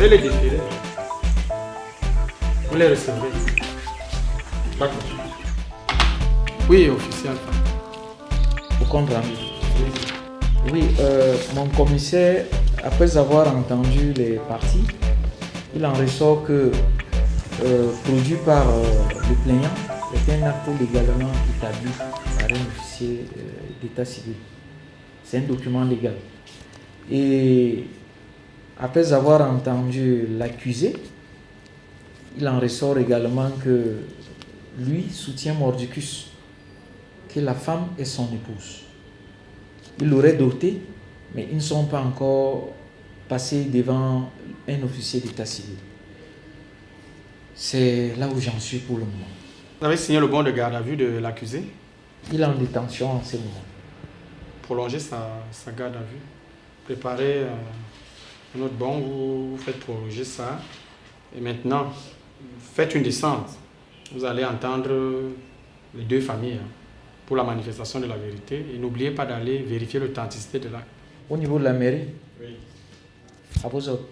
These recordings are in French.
vais les déférer. Vous les recevrez. D'accord. Oui, officiel. Au compte rendu. Oui, mon commissaire, après avoir entendu les parties, il en ressort que produit par le plaignant est un acte légalement établi par un officier d'état civil. C'est un document légal. Et après avoir entendu l'accusé, il en ressort également que lui soutient mordicus, que la femme est son épouse. Il l'aurait doté, mais ils ne sont pas encore passés devant un officier d'état civil. C'est là où j'en suis pour le moment. Vous avez signé le bon de garde à vue de l'accusé? Il est en détention en ce moment. Prolonger sa garde à vue. Préparez un autre bon, vous faites prolonger ça. Et maintenant, faites une descente. Vous allez entendre les deux familles pour la manifestation de la vérité. Et n'oubliez pas d'aller vérifier l'authenticité de l'acte. Au niveau de la mairie? Oui. À vos ordres.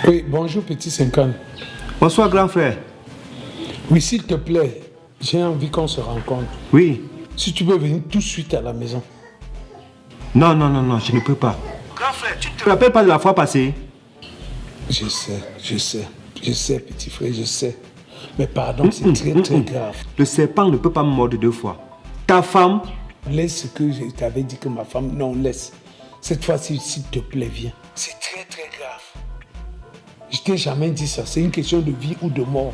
Oui, bonjour petit 50. Bonsoir grand frère. Oui, s'il te plaît, j'ai envie qu'on se rencontre. Oui. Si tu peux venir tout de suite à la maison. Non, je ne peux pas. Grand frère, tu ne te rappelles pas de la fois passée? Je sais, petit frère, je sais. Mais pardon, c'est très grave. Le serpent ne peut pas me mordre deux fois. Ta femme... Laisse ce que je t'avais dit que ma femme... Non, laisse. Cette fois-ci, s'il te plaît, viens. C'est très grave. Je t'ai jamais dit ça. C'est une question de vie ou de mort.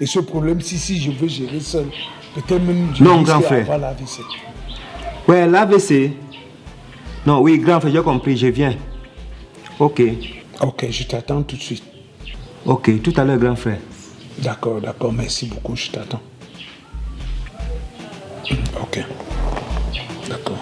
Et ce problème, si je veux gérer seul, peut-être même... Non, grand frère. l'AVC. Ouais, l'AVC. Non, oui, grand frère, j'ai compris, je viens. Ok. Ok, je t'attends tout de suite. Ok, tout à l'heure, grand frère. D'accord, merci beaucoup, je t'attends. Ok. D'accord.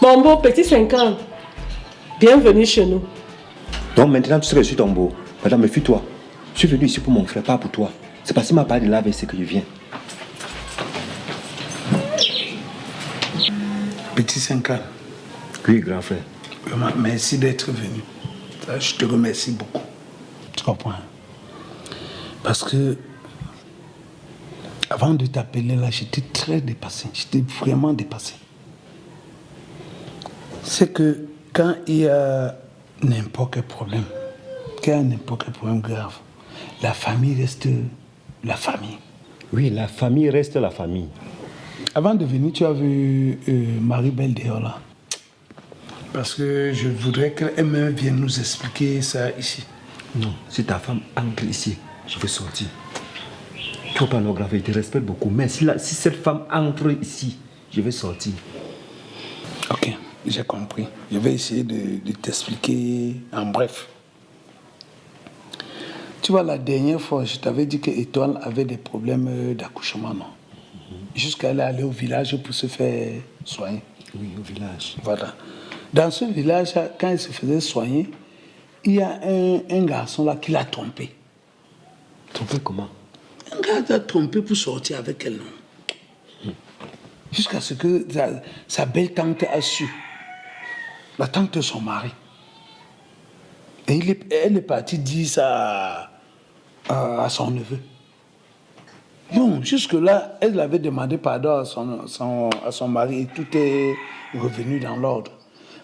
Mon beau petit 50, bienvenue chez nous. Donc maintenant tu serais sur ton beau. Madame, méfie-toi. Je suis venu ici pour mon frère, pas pour toi. C'est parce qu'il m'a parlé de l'AVC que je viens. Petit 50. Oui, grand frère. Vraiment, merci d'être venu. Je te remercie beaucoup. Tu comprends? Parce que avant de t'appeler là, j'étais très dépassé. J'étais vraiment dépassé. C'est que quand il y a n'importe quel problème, grave, la famille reste la famille. Oui, la famille reste la famille. Avant de venir, tu as vu Marie-Belle dehors là. Parce que je voudrais qu'elle-même vienne nous expliquer ça ici. Non, si ta femme entre ici, je vais sortir. Tu vois pas, non, grave, je te respecte beaucoup. Mais si cette femme entre ici, je vais sortir. Ok. J'ai compris. Je vais essayer de t'expliquer en bref. Tu vois, la dernière fois, je t'avais dit que Étoile avait des problèmes d'accouchement, non? Jusqu'à aller au village pour se faire soigner. Oui, au village. Voilà. Dans ce village, quand il se faisait soigner, il y a un garçon là qui l'a trompé. Trompé comment? Un gars l'a trompé pour sortir avec elle, non? Jusqu'à ce que sa belle-tante a su. La tante de son mari. Et elle est partie dire ça à son neveu. Bon, jusque-là, elle avait demandé pardon à son mari et tout est revenu dans l'ordre.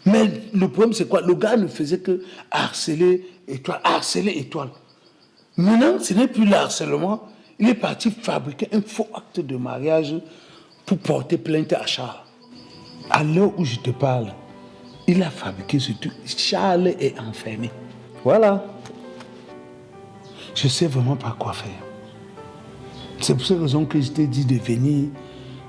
Mais le problème, c'est quoi? Le gars ne faisait que harceler Étoile. Maintenant, ce n'est plus le harcèlement. Il est parti fabriquer un faux acte de mariage pour porter plainte à Charles. À l'heure où je te parle, il a fabriqué ce truc. Charles est enfermé. Voilà. Je ne sais vraiment pas quoi faire. C'est pour cette raison que je t'ai dit de venir,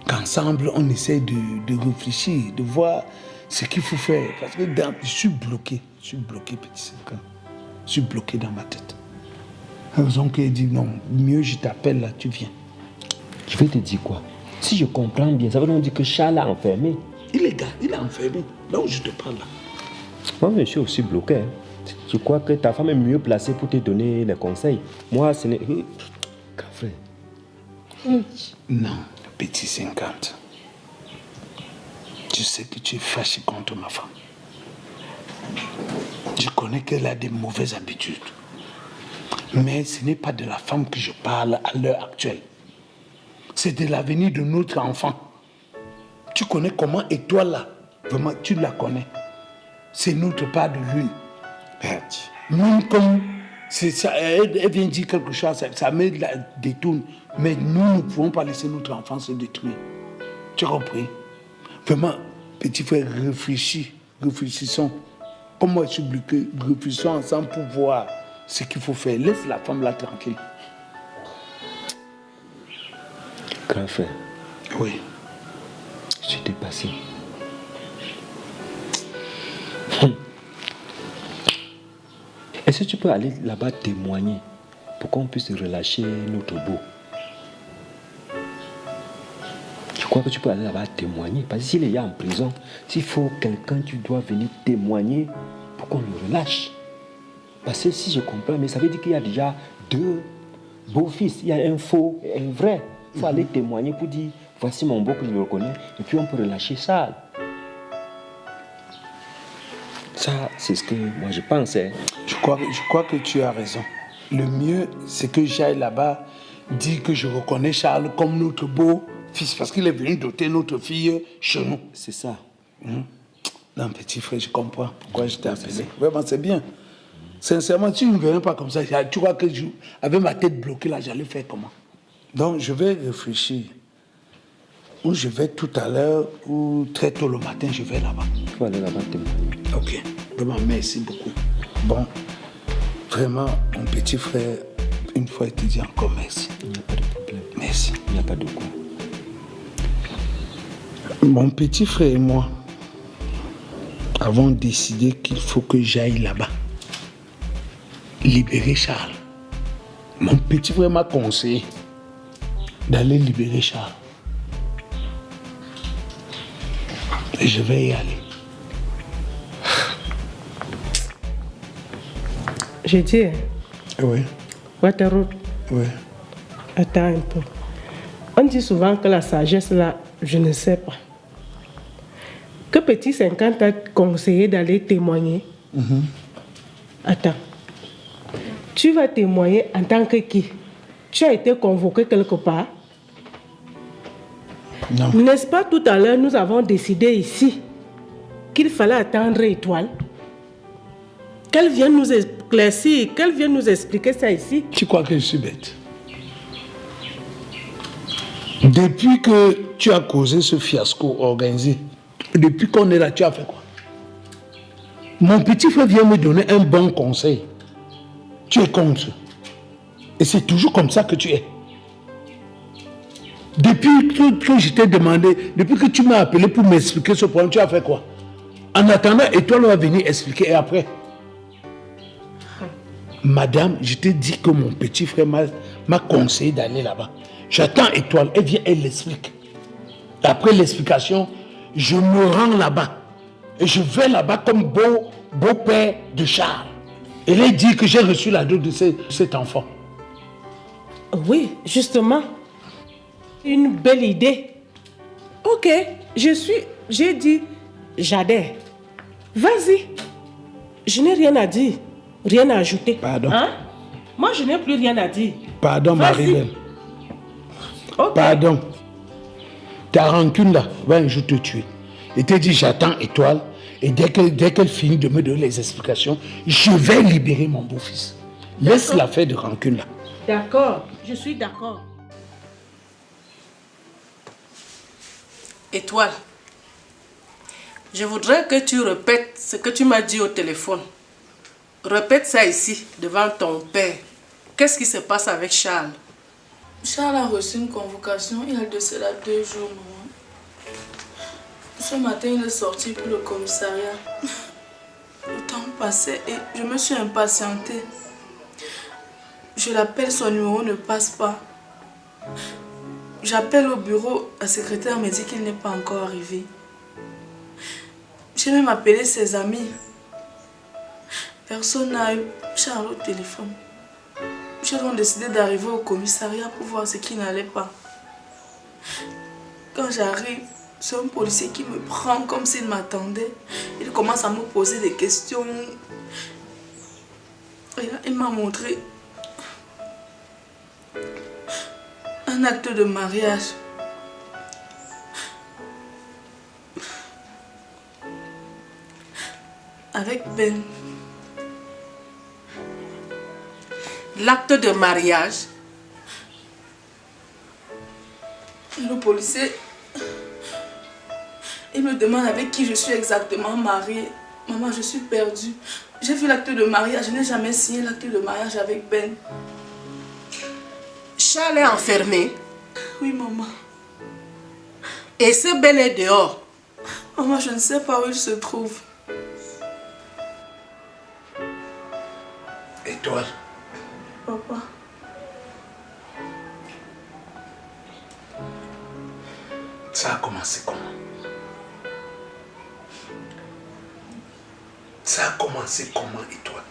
qu'ensemble on essaie de réfléchir, de voir ce qu'il faut faire. Parce que je suis bloqué, petit 5 ans. Je suis bloqué dans ma tête. La raison qu'il dit non, mieux je t'appelle là, tu viens. Je vais te dire quoi? Si je comprends bien, ça veut donc dire que Charles a enfermé. Il est enfermé, là où je te parle là. Moi, je suis aussi bloqué. Hein. Je crois que ta femme est mieux placée pour te donner les conseils. Moi, ce n'est... Frère. Non, petit 50. Je sais que tu es fâché contre ma femme. Je connais qu'elle a des mauvaises habitudes. Mais ce n'est pas de la femme que je parle à l'heure actuelle. C'est de l'avenir de notre enfant. Tu connais comment Étoile là, vraiment, tu la connais. C'est notre part de lune. Même comme elle vient dire quelque chose, ça me la détourne. Mais nous ne pouvons pas laisser notre enfant se détruire. Tu as compris? Vraiment, petit frère, réfléchissons. Comme moi je suis bloqué, réfléchissons ensemble pour voir ce qu'il faut faire. Laisse la femme là tranquille. Grand frère. Oui. Je suis dépassé. Est-ce que tu peux aller là-bas témoigner pour qu'on puisse relâcher notre beau? Je crois que tu peux aller là-bas témoigner. Parce que s'il est en prison, s'il faut quelqu'un, tu dois venir témoigner pour qu'on le relâche. Parce que si je comprends, mais ça veut dire qu'il y a déjà 2 beaux-fils. Il y a un faux et un vrai. Il faut aller témoigner pour dire, voici mon beau que je le reconnais. Et puis on peut relâcher Charles. Ça, c'est ce que moi je pense. Hein. Je crois que tu as raison. Le mieux, c'est que j'aille là-bas, dire que je reconnais Charles comme notre beau-fils, parce qu'il est venu doter notre fille chez nous. C'est ça. Non, petit frère, je comprends pourquoi je t'ai appelé. Vraiment, c'est bien. Sincèrement, si tu ne me venais pas comme ça, tu crois que avec ma tête bloquée, là, j'allais faire comment? Donc, je vais réfléchir. Ou je vais tout à l'heure, ou très tôt le matin, je vais là-bas. Il faut aller là-bas témoigner. Ok, vraiment, merci beaucoup. Bon, vraiment, mon petit frère, une fois, il te dit encore merci. Il n'y a pas de problème. Merci. Il n'y a pas de quoi. Mon petit frère et moi avons décidé qu'il faut que j'aille là-bas. Libérer Charles. Mon petit frère m'a conseillé d'aller libérer Charles. Et je vais y aller. J'ai dit, Oui. Waterroot, Oui. attends un peu. On dit souvent que la sagesse, là, je ne sais pas. Que Petit 50 t'a conseillé d'aller témoigner. Attends. Tu vas témoigner en tant que qui? Tu as été convoqué quelque part? Non. N'est-ce pas tout à l'heure, nous avons décidé ici qu'il fallait attendre Étoile? Qu'elle vienne nous éclaircir, qu'elle vienne nous expliquer ça ici. Tu crois que je suis bête? Depuis que tu as causé ce fiasco organisé, depuis qu'on est là, tu as fait quoi? Mon petit frère vient me donner un bon conseil. Tu es contre. Et c'est toujours comme ça que tu es. Depuis que je t'ai demandé, depuis que tu m'as appelé pour m'expliquer ce problème, tu as fait quoi? En attendant, Étoile va venir expliquer et après. Madame, je t'ai dit que mon petit frère m'a conseillé d'aller là-bas. J'attends Étoile, elle vient, elle l'explique. Après l'explication, je me rends là-bas. Et je vais là-bas comme beau-père de Charles. Et elle dit que j'ai reçu la dot de cet enfant. Oui, justement. Une belle idée. Ok, j'ai dit, j'adhère. Vas-y. Je n'ai rien à dire, rien à ajouter. Pardon. Hein? Moi, je n'ai plus rien à dire. Pardon, Marie-Belle. Ok. Pardon. Ta rancune là, va un jour te tuer. Et t'ai dit, j'attends Étoile. Et dès qu'elle finit de me donner les explications, je vais libérer mon beau-fils. Laisse l'affaire de rancune là. D'accord, je suis d'accord. Étoile, je voudrais que tu répètes ce que tu m'as dit au téléphone. Répète ça ici, devant ton père. Qu'est-ce qui se passe avec Charles? Charles a reçu une convocation il y a de cela 2 jours, maman. Ce matin, il est sorti pour le commissariat. Le temps passait et je me suis impatientée. Je l'appelle, son numéro ne passe pas. J'appelle au bureau, la secrétaire me dit qu'il n'est pas encore arrivé. J'ai même appelé ses amis. Personne n'a eu Charles au téléphone. J'ai donc décidé d'arriver au commissariat pour voir ce qui n'allait pas. Quand j'arrive, c'est un policier qui me prend comme s'il m'attendait. Il commence à me poser des questions. Et là, il m'a montré un acte de mariage. Avec Ben. L'acte de mariage? Le policier, il me demande avec qui je suis exactement mariée. Maman, je suis perdue. J'ai vu l'acte de mariage, je n'ai jamais signé l'acte de mariage avec Ben. Charles est enfermé? Oui, maman. Et ce Ben est dehors? Maman, je ne sais pas où il se trouve. Étoile. Papa. Ça a commencé comment? Ça a commencé comment, Étoile?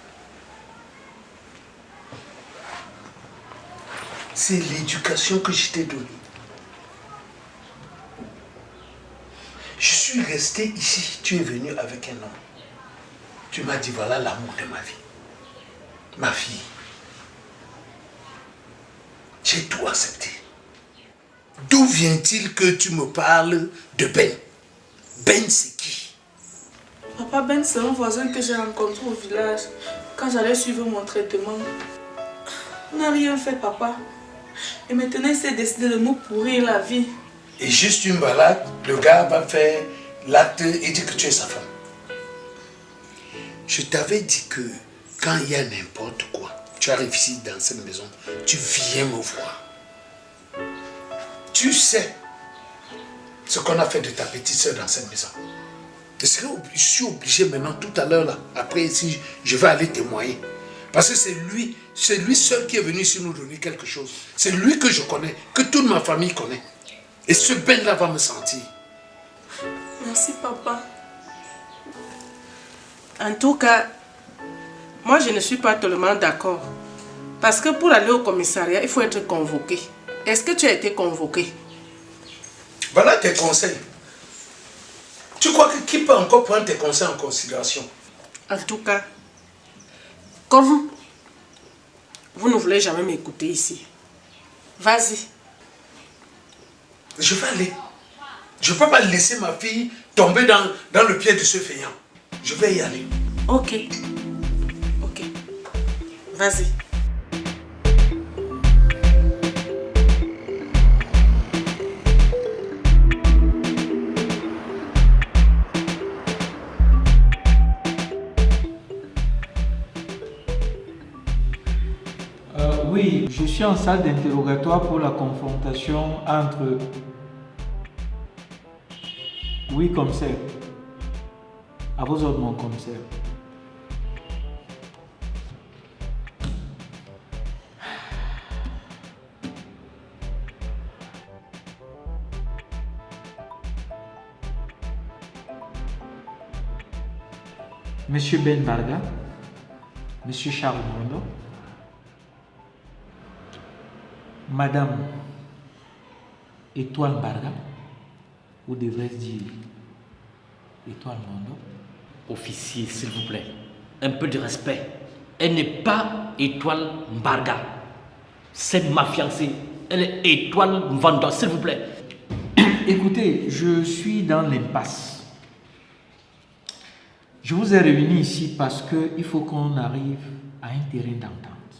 C'est l'éducation que je t'ai donnée. Je suis resté ici, tu es venu avec un homme. Tu m'as dit, voilà l'amour de ma vie. Ma fille. J'ai tout accepté. D'où vient-il que tu me parles de Ben? Ben, c'est qui? Papa, Ben, c'est un voisin que j'ai rencontré au village quand j'allais suivre mon traitement. On n'a rien fait, papa. Et maintenant, il s'est décidé de me pourrir la vie. Et juste une balade, le gars va faire l'acte et dire que tu es sa femme. Je t'avais dit que quand il y a n'importe quoi, tu arrives ici dans cette maison, tu viens me voir. Tu sais ce qu'on a fait de ta petite soeur dans cette maison. Je suis obligé maintenant, tout à l'heure, là, après ici, je vais aller témoigner. Parce que c'est lui seul qui est venu ici nous donner quelque chose. C'est lui que je connais, que toute ma famille connaît. Et ce Ben-là va me sentir. Merci, papa. En tout cas, moi je ne suis pas tellement d'accord. Parce que pour aller au commissariat, il faut être convoqué. Est-ce que tu as été convoqué? Voilà tes conseils. Tu crois que qui peut encore prendre tes conseils en considération? En tout cas, comme vous ne voulez jamais m'écouter ici, vas-y. Je vais aller. Je ne peux pas laisser ma fille tomber dans le pied de ce feignant. Je vais y aller. Ok. Ok. Vas-y. Oui, je suis en salle d'interrogatoire pour la confrontation entre... Oui, commissaire. À vos ordres, mon commissaire. Monsieur Ben Barga, Monsieur Charles Mondo, Madame Étoile Barga, ou devrais-je dire Étoile Mondo. Officier, s'il vous plaît, un peu de respect. Elle n'est pas Étoile Mbarga. C'est ma fiancée. Elle est Étoile Mvanda, s'il vous plaît. Écoutez, je suis dans l'impasse. Je vous ai réunis ici parce qu'il faut qu'on arrive à un terrain d'entente.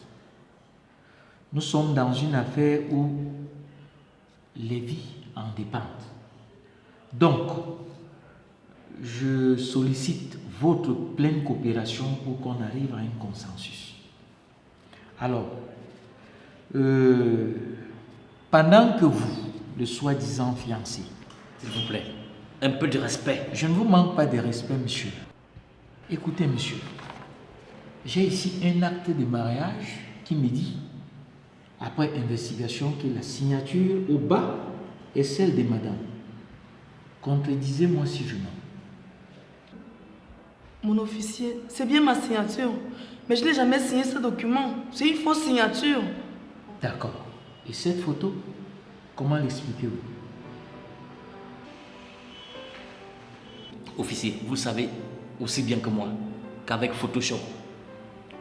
Nous sommes dans une affaire où les vies en dépendent. Donc, je sollicite votre pleine coopération pour qu'on arrive à un consensus. Alors, pendant que vous, le soi-disant fiancé, s'il vous plaît, un peu de respect. Je ne vous manque pas de respect, monsieur. Écoutez, monsieur, j'ai ici un acte de mariage qui me dit, après investigation, que la signature au bas est celle de madame. Contredisez-moi si je mens. Mon officier, c'est bien ma signature, mais je n'ai jamais signé ce document. C'est une fausse signature. D'accord. Et cette photo, comment l'expliquez-vous? Officier, vous savez aussi bien que moi qu'avec Photoshop,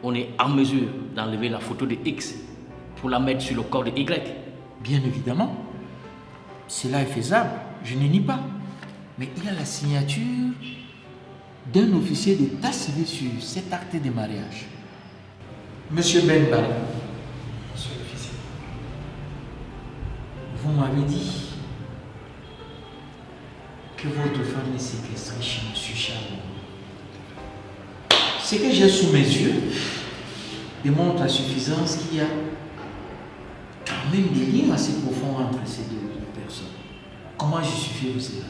on est en mesure d'enlever la photo de X pour la mettre sur le corps de Y. Bien évidemment. Cela est faisable, je ne nie pas. Mais il y a la signature d'un officier d'état civil sur cet acte de mariage. Monsieur Ben Bala. Monsieur l'officier. Vous m'avez dit que votre femme est séquestrée chez Monsieur Charles. Ce que j'ai sous mes yeux démontre à suffisance qu'il y a quand même des liens assez profonds entre ces deux personnes. Comment justifiez-vous cela?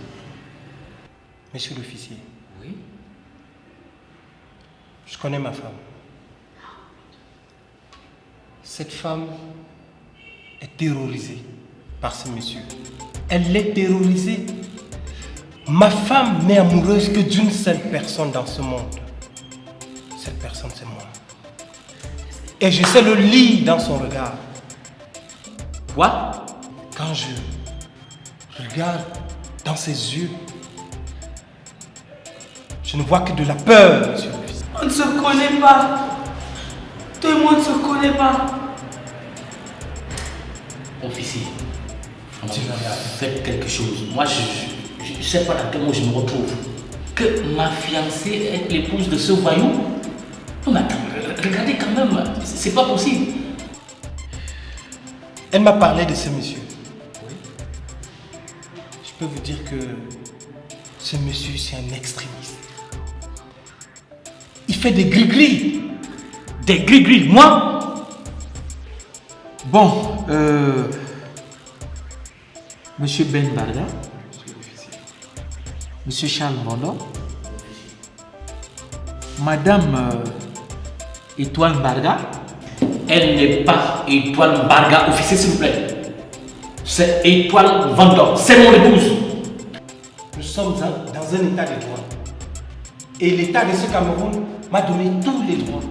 Monsieur l'officier. Oui. Je connais ma femme. Cette femme est terrorisée par ce monsieur. Elle est terrorisée. Ma femme n'est amoureuse que d'une seule personne dans ce monde. Cette personne, c'est moi. Et je sais le lire dans son regard. Quoi? Quand je regarde dans ses yeux, je ne vois que de la peur, monsieur l'officier. On ne se connaît pas. Tout le monde ne se connaît pas. Officier, faites quelque chose. Moi, je ne sais pas dans quel mot je me retrouve. Que ma fiancée est l'épouse de ce voyou? Non, mais attends, regardez quand même, c'est pas possible. Elle m'a parlé de ce monsieur. Oui. Je peux vous dire que ce monsieur, c'est un extrémiste. Il fait des gris-gris. Des gris-gris, moi? Bon, Monsieur Ben Barda, Monsieur Charles Mondo, Madame Étoile Barga. Elle n'est pas Étoile Barga, officier, s'il vous plaît. C'est Étoile Vendor, c'est mon épouse. Nous sommes dans un état de droit. Et l'état de ce Cameroun m'a donné tous les droits.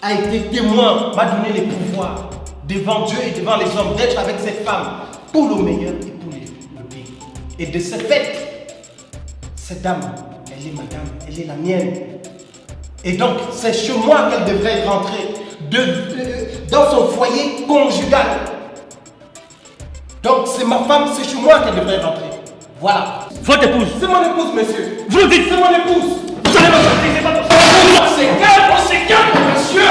A été témoin, m'a donné les pouvoirs devant Dieu et devant les hommes d'être avec cette femme pour le meilleur et pour le pire. Et de ce fait, cette dame, elle est ma dame, elle est la mienne. Et donc, c'est chez moi qu'elle devrait rentrer dans son foyer conjugal. Donc, c'est ma femme, c'est chez moi qu'elle devrait rentrer. Voilà. Votre épouse? C'est mon épouse, monsieur. Vous le dites? C'est mon épouse. Vous allez me sortir, c'est pas possible. On se calme, monsieur.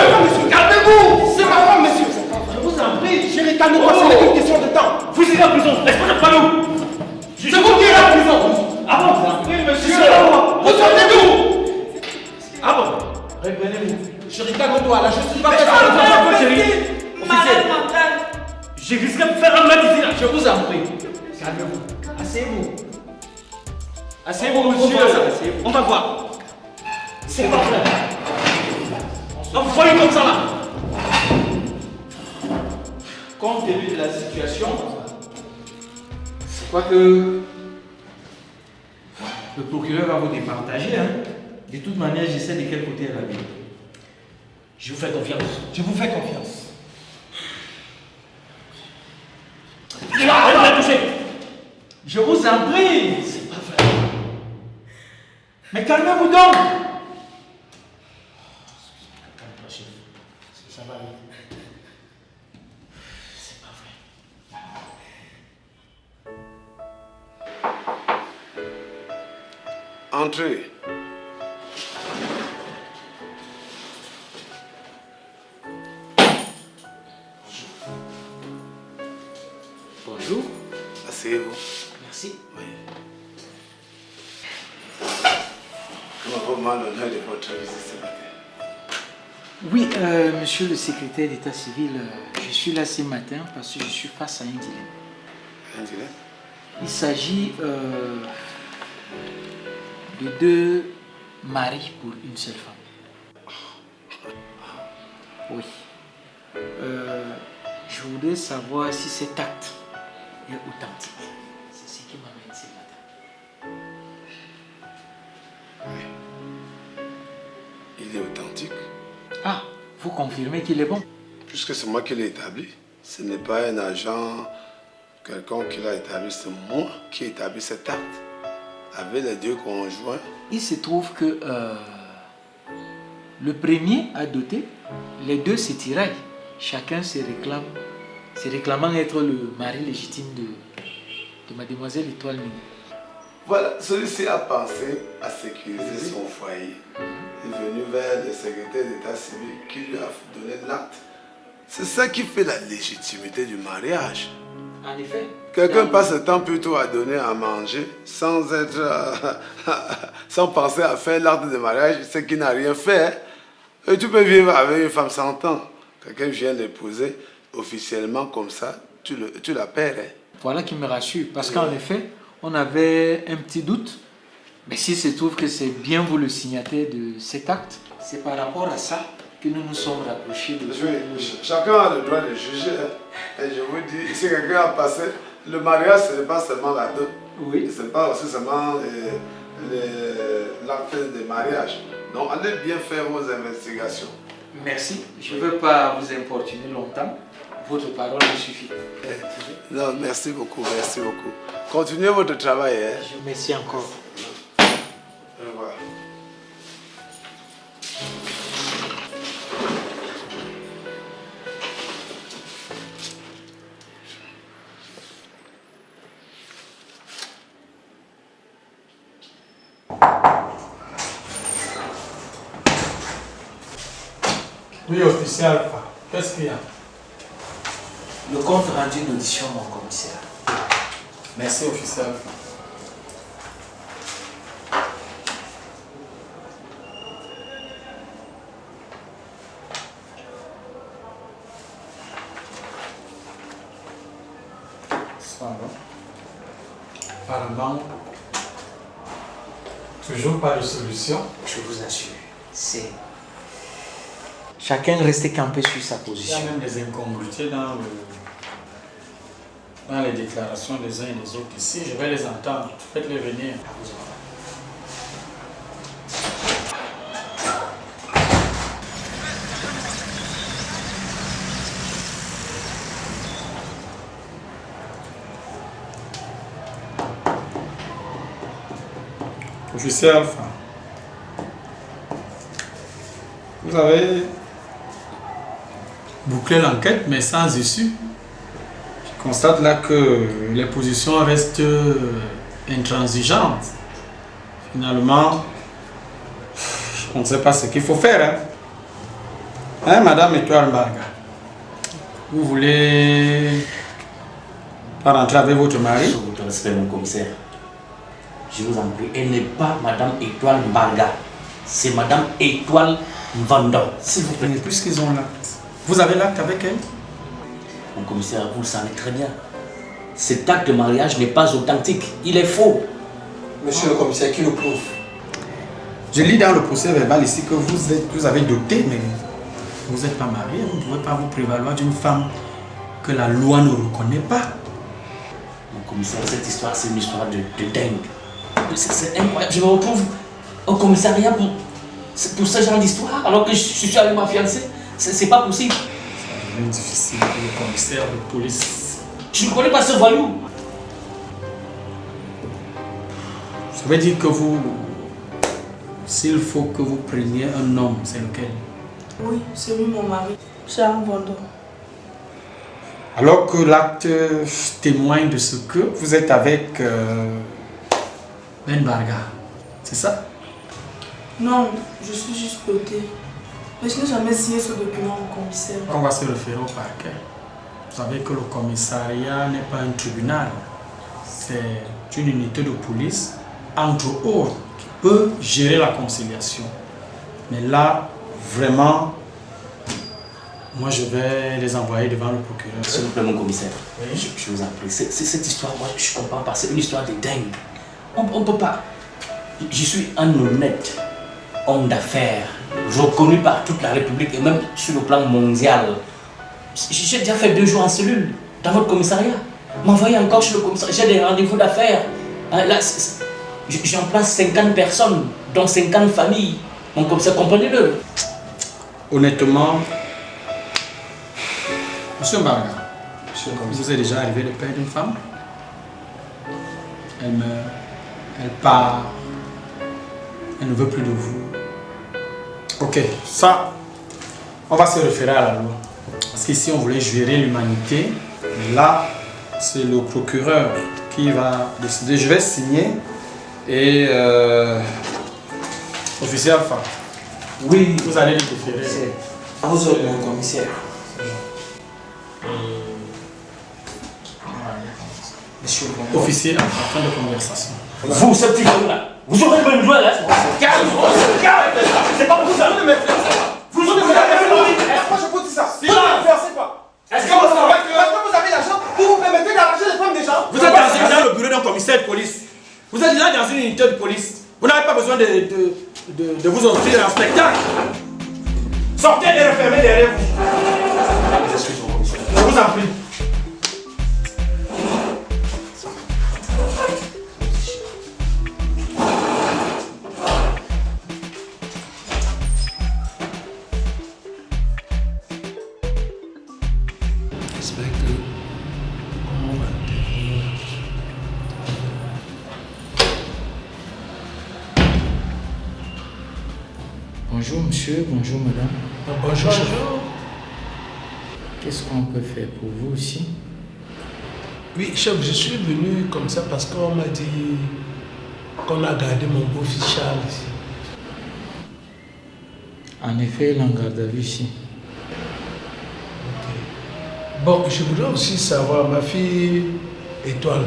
Calmez-vous. C'est ma femme, monsieur. Je vous en prie, chérie, calmez-vous, c'est une question de temps. Vous êtes en prison, laisse-moi pas nous. C'est vous qui êtes en prison. Ah bon? Vous en prie, monsieur. Vous sortez d'où? Ah bon? Revenez-vous. Chérie, calme-toi, là, je suis pas Je risquerais de faire un mal ici, là. Je vous en prie. Calmez-vous. Asseyez-vous. Asseyez-vous, monsieur. On va voir. C'est pas vrai. Donc, vous voyez comme ça, là. Compte tenu de la situation, je crois que le procureur va vous départager. Hein. De toute manière, je sais de quel côté elle habite. Je vous fais confiance. Je vous fais confiance. Elle m'a touché. Je vous en prie. C'est pas vrai. Mais calmez-vous donc. Calme-toi, chef. Ça va aller. C'est pas vrai. Entrez. Bonjour. Asseyez-vous. Merci. Oui. Comment vraiment l'honneur de votre visite ce matin? Oui, monsieur le secrétaire d'état civil, je suis là ce matin parce que je suis face à un dilemme. Un dilemme? Il s'agit de 2 maris pour une seule femme. Oui. Je voudrais savoir si cet acte est authentique. C'est ce qui m'amène ce matin. Oui. Il est authentique. Ah, vous confirmez qu'il est bon? Puisque c'est moi qui l'ai établi. Ce n'est pas un agent, quelqu'un qui l'a établi, c'est moi qui ai établi cet acte. Avec les 2 conjoints. Il se trouve que le premier a doté, les 2 se tiraillent. Chacun se réclamant être le mari légitime de mademoiselle Étoile Mine. Voilà, celui-ci a pensé à sécuriser son foyer. Il est venu vers le secrétaire d'état civil qui lui a donné l'acte. C'est ça qui fait la légitimité du mariage. En effet. Quelqu'un passe le temps plutôt à donner à manger sans penser à faire l'acte de mariage, ce qui n'a rien fait. Et tu peux vivre avec une femme 100 ans. Quelqu'un vient l'épouser officiellement comme ça, tu la perds. Hein. Voilà qui me rassure, parce qu'en effet, on avait un petit doute. Mais s'il se trouve que c'est bien vous le signataire de cet acte, c'est par rapport à ça que nous nous sommes rapprochés de vous. Chacun a le droit de juger. Hein. Et je vous dis, si quelqu'un a passé, le mariage, ce n'est pas seulement la dot. Oui. Ce n'est pas aussi seulement l'acte de mariage. Donc, allez bien faire vos investigations. Merci. Je ne veux pas vous importuner longtemps. Votre parole me suffit. Non, merci beaucoup, merci beaucoup. Continuez votre travail. Hein. Je vous remercie encore. Au revoir. Oui, officier Alpha. Qu'est-ce qu'il y a? Le compte rendu d'audition, mon commissaire. Merci, officier Alpha. Ça va. Apparemment, toujours pas de solution. Je vous assure, c'est... Chacun restait campé sur sa Il y position. a même des incongruités dans les déclarations des uns et des autres ici. Je vais les entendre. Faites-les venir. Officier Alpha, vous avez bouclé l'enquête, mais sans issue. Je constate là que les positions restent intransigeantes. Finalement, on ne sait pas ce qu'il faut faire. Hein, Madame Étoile Mbarga, vous voulez pas rentrer avec votre mari? Sous votre respect, mon commissaire, je vous en prie, elle n'est pas Madame Étoile Mbarga, c'est Madame Étoile Mvanda. S'il vous plaît, puisqu'ils ont l'acte. Vous avez l'acte avec elle? Mon commissaire, vous le savez très bien. Cet acte de mariage n'est pas authentique, il est faux. Monsieur le commissaire, qui le prouve? Je lis dans le procès verbal ici que vous avez doté, mais vous n'êtes pas marié, vous ne pouvez pas vous prévaloir d'une femme que la loi ne reconnaît pas. Mon commissaire, cette histoire, c'est une histoire de dingue. C'est incroyable. Je me retrouve au commissariat pour ce genre d'histoire, alors que je suis avec ma fiancée. C'est pas possible. Ça devient difficile pour le commissaire de police. Je ne connais pas ce voyou. Ça veut dire que vous... S'il faut que vous preniez un homme, c'est lequel? Oui, c'est lui mon mari, Charles Bondo. Alors que l'acte témoigne de ce que vous êtes avec Ben Barga, c'est ça? Non, je suis juste dotée. Mais je n'ai jamais signé ce document au commissaire. On va se référer au parquet. Vous savez que le commissariat n'est pas un tribunal. C'est une unité de police, entre autres, qui peut gérer la conciliation. Mais là, vraiment, moi je vais les envoyer devant le procureur. S'il vous plaît, mon commissaire, oui. je vous en prie. Cette histoire, moi je comprends pas. C'est une histoire de dingue. On peut pas. Je suis un honnête homme d'affaires, reconnu par toute la République et même sur le plan mondial. J'ai déjà fait 2 jours en cellule dans votre commissariat. M'envoyer encore chez le commissariat. J'ai des rendez-vous d'affaires. Là, j'en place 50 personnes, dont 50 familles. Mon commissaire, comprenez-le. Honnêtement, Monsieur Mbarga, vous êtes déjà arrivé le père d'une femme. Elle meurt, elle part, elle ne veut plus de vous. Ok, ça, on va se référer à la loi. Parce qu'ici, on voulait gérer l'humanité. Là, c'est le procureur qui va décider. Je vais signer et officier Alpha. Oui, vous allez le déférer. À vous autres, mon commissaire. Monsieur le officier Alpha, fin de conversation. Vous, ce petit là, vous aurez le même joueur là. Calme-vous, c'est pas pour ça. Vous aurez Pourquoi je vous dis ça? Vous me quoi? Est-ce que vous avez l'argent pour vous permettre d'arracher les femmes des gens? Vous êtes dans le bureau d'un commissaire de police. Vous êtes là dans une unité de police. Vous n'avez pas besoin de vous offrir un spectacle. Sortez et refermez derrière vous. Je vous en prie. Bonjour monsieur, bonjour madame. Bonjour. Qu'est-ce qu'on peut faire pour vous ici? Oui, chef, je suis venu comme ça parce qu'on m'a dit qu'on a gardé mon beau-fils Charles ici. En effet, il en garde à vue ici. Okay. Bon, je voudrais aussi savoir, ma fille Étoile.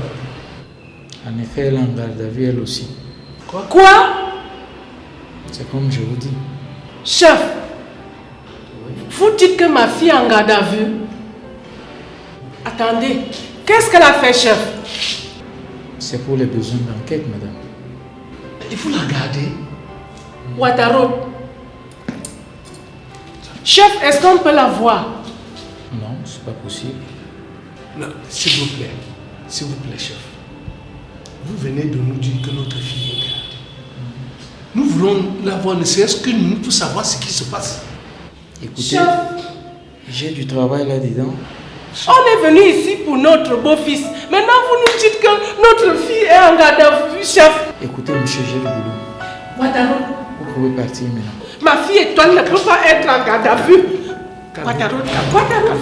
En effet, elle en garde à vue elle aussi. Quoi? C'est comme je vous dis. Chef, vous dites que ma fille est en garde à vue. Attendez, qu'est-ce qu'elle a fait, chef? C'est pour les besoins d'enquête, madame. Il faut la garder. Ouattaro. Chef, est-ce qu'on peut la voir? Non, c'est pas possible. Non, s'il vous plaît, chef. Vous venez de nous dire que notre fille est gardée. Nous voulons la voir, ne serait-ce que nous pour savoir ce qui se passe. Écoutez, j'ai du travail là-dedans. On est venu ici pour notre beau-fils. Maintenant, vous nous dites que notre fille est en garde à vue, chef. Écoutez, monsieur, j'ai le boulot. Ouattaro. Vous pouvez partir maintenant. Ma fille Étoile ne peut pas être en garde à vue. Ouattaro,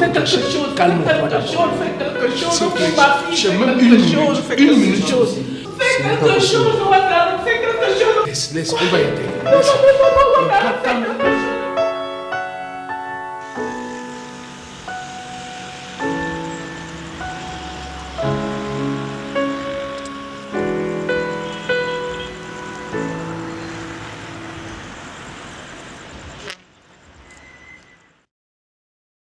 fais quelque chose. Calme-toi. Fais quelque chose S'il pour te plaît, ma fille. j'ai Fais même quelque chose. Fais une minute. quelque chose. Fais quelque chose, Ouattaro. Fais quelque chose. Laisse, on va aider. Calme.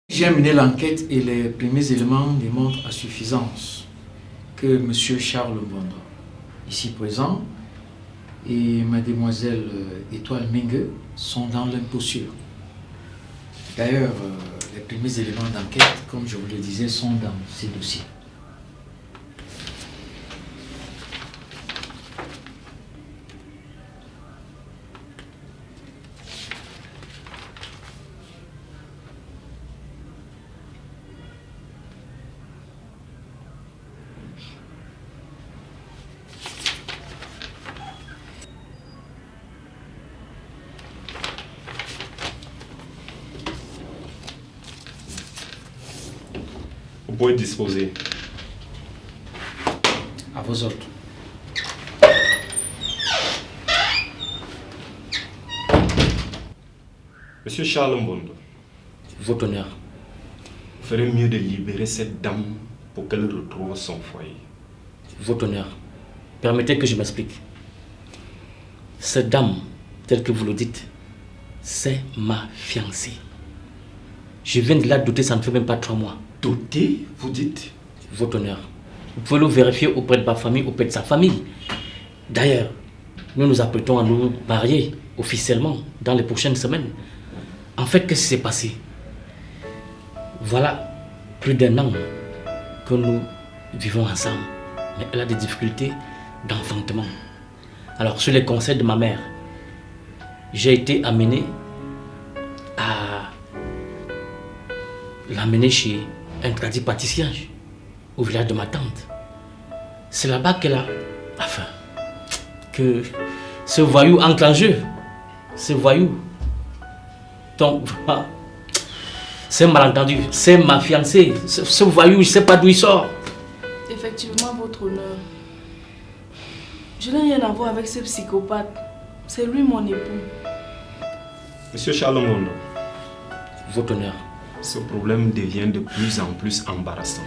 J'ai mené l'enquête et les premiers éléments démontrent à suffisance que M. Charles Mbondo, ici présent, et mademoiselle Étoile Mingue sont dans l'imposture. D'ailleurs, les premiers éléments d'enquête, comme je vous le disais, sont dans ces dossiers. Vous pouvez disposer. À vos ordres. Monsieur Charles Mbondo. Votre honneur. ferait mieux de libérer cette dame pour qu'elle retrouve son foyer. Votre honneur, permettez que je m'explique. Cette dame, telle que vous le dites, c'est ma fiancée. Je viens de la doter, ça ne fait même pas 3 mois. Doter, vous dites? Votre honneur, vous pouvez le vérifier auprès de ma famille, auprès de sa famille. D'ailleurs, nous nous apprêtons à nous marier officiellement dans les prochaines semaines. En fait, qu'est-ce qui s'est passé? Voilà plus d'1 an que nous vivons ensemble. Mais elle a des difficultés d'enfantement. Alors, sur les conseils de ma mère, j'ai été amené à l'amener chez un tradit pâtissier au village de ma tante. C'est là-bas qu'elle a... Enfin, que ce voyou entre en jeu. Ce voyou. Donc, c'est un malentendu. C'est ma fiancée. Ce voyou, je ne sais pas d'où il sort. Effectivement, votre honneur. Je n'ai rien à voir avec ce psychopathe. C'est lui mon époux. Monsieur Charles Mondo, votre honneur, ce problème devient de plus en plus embarrassant.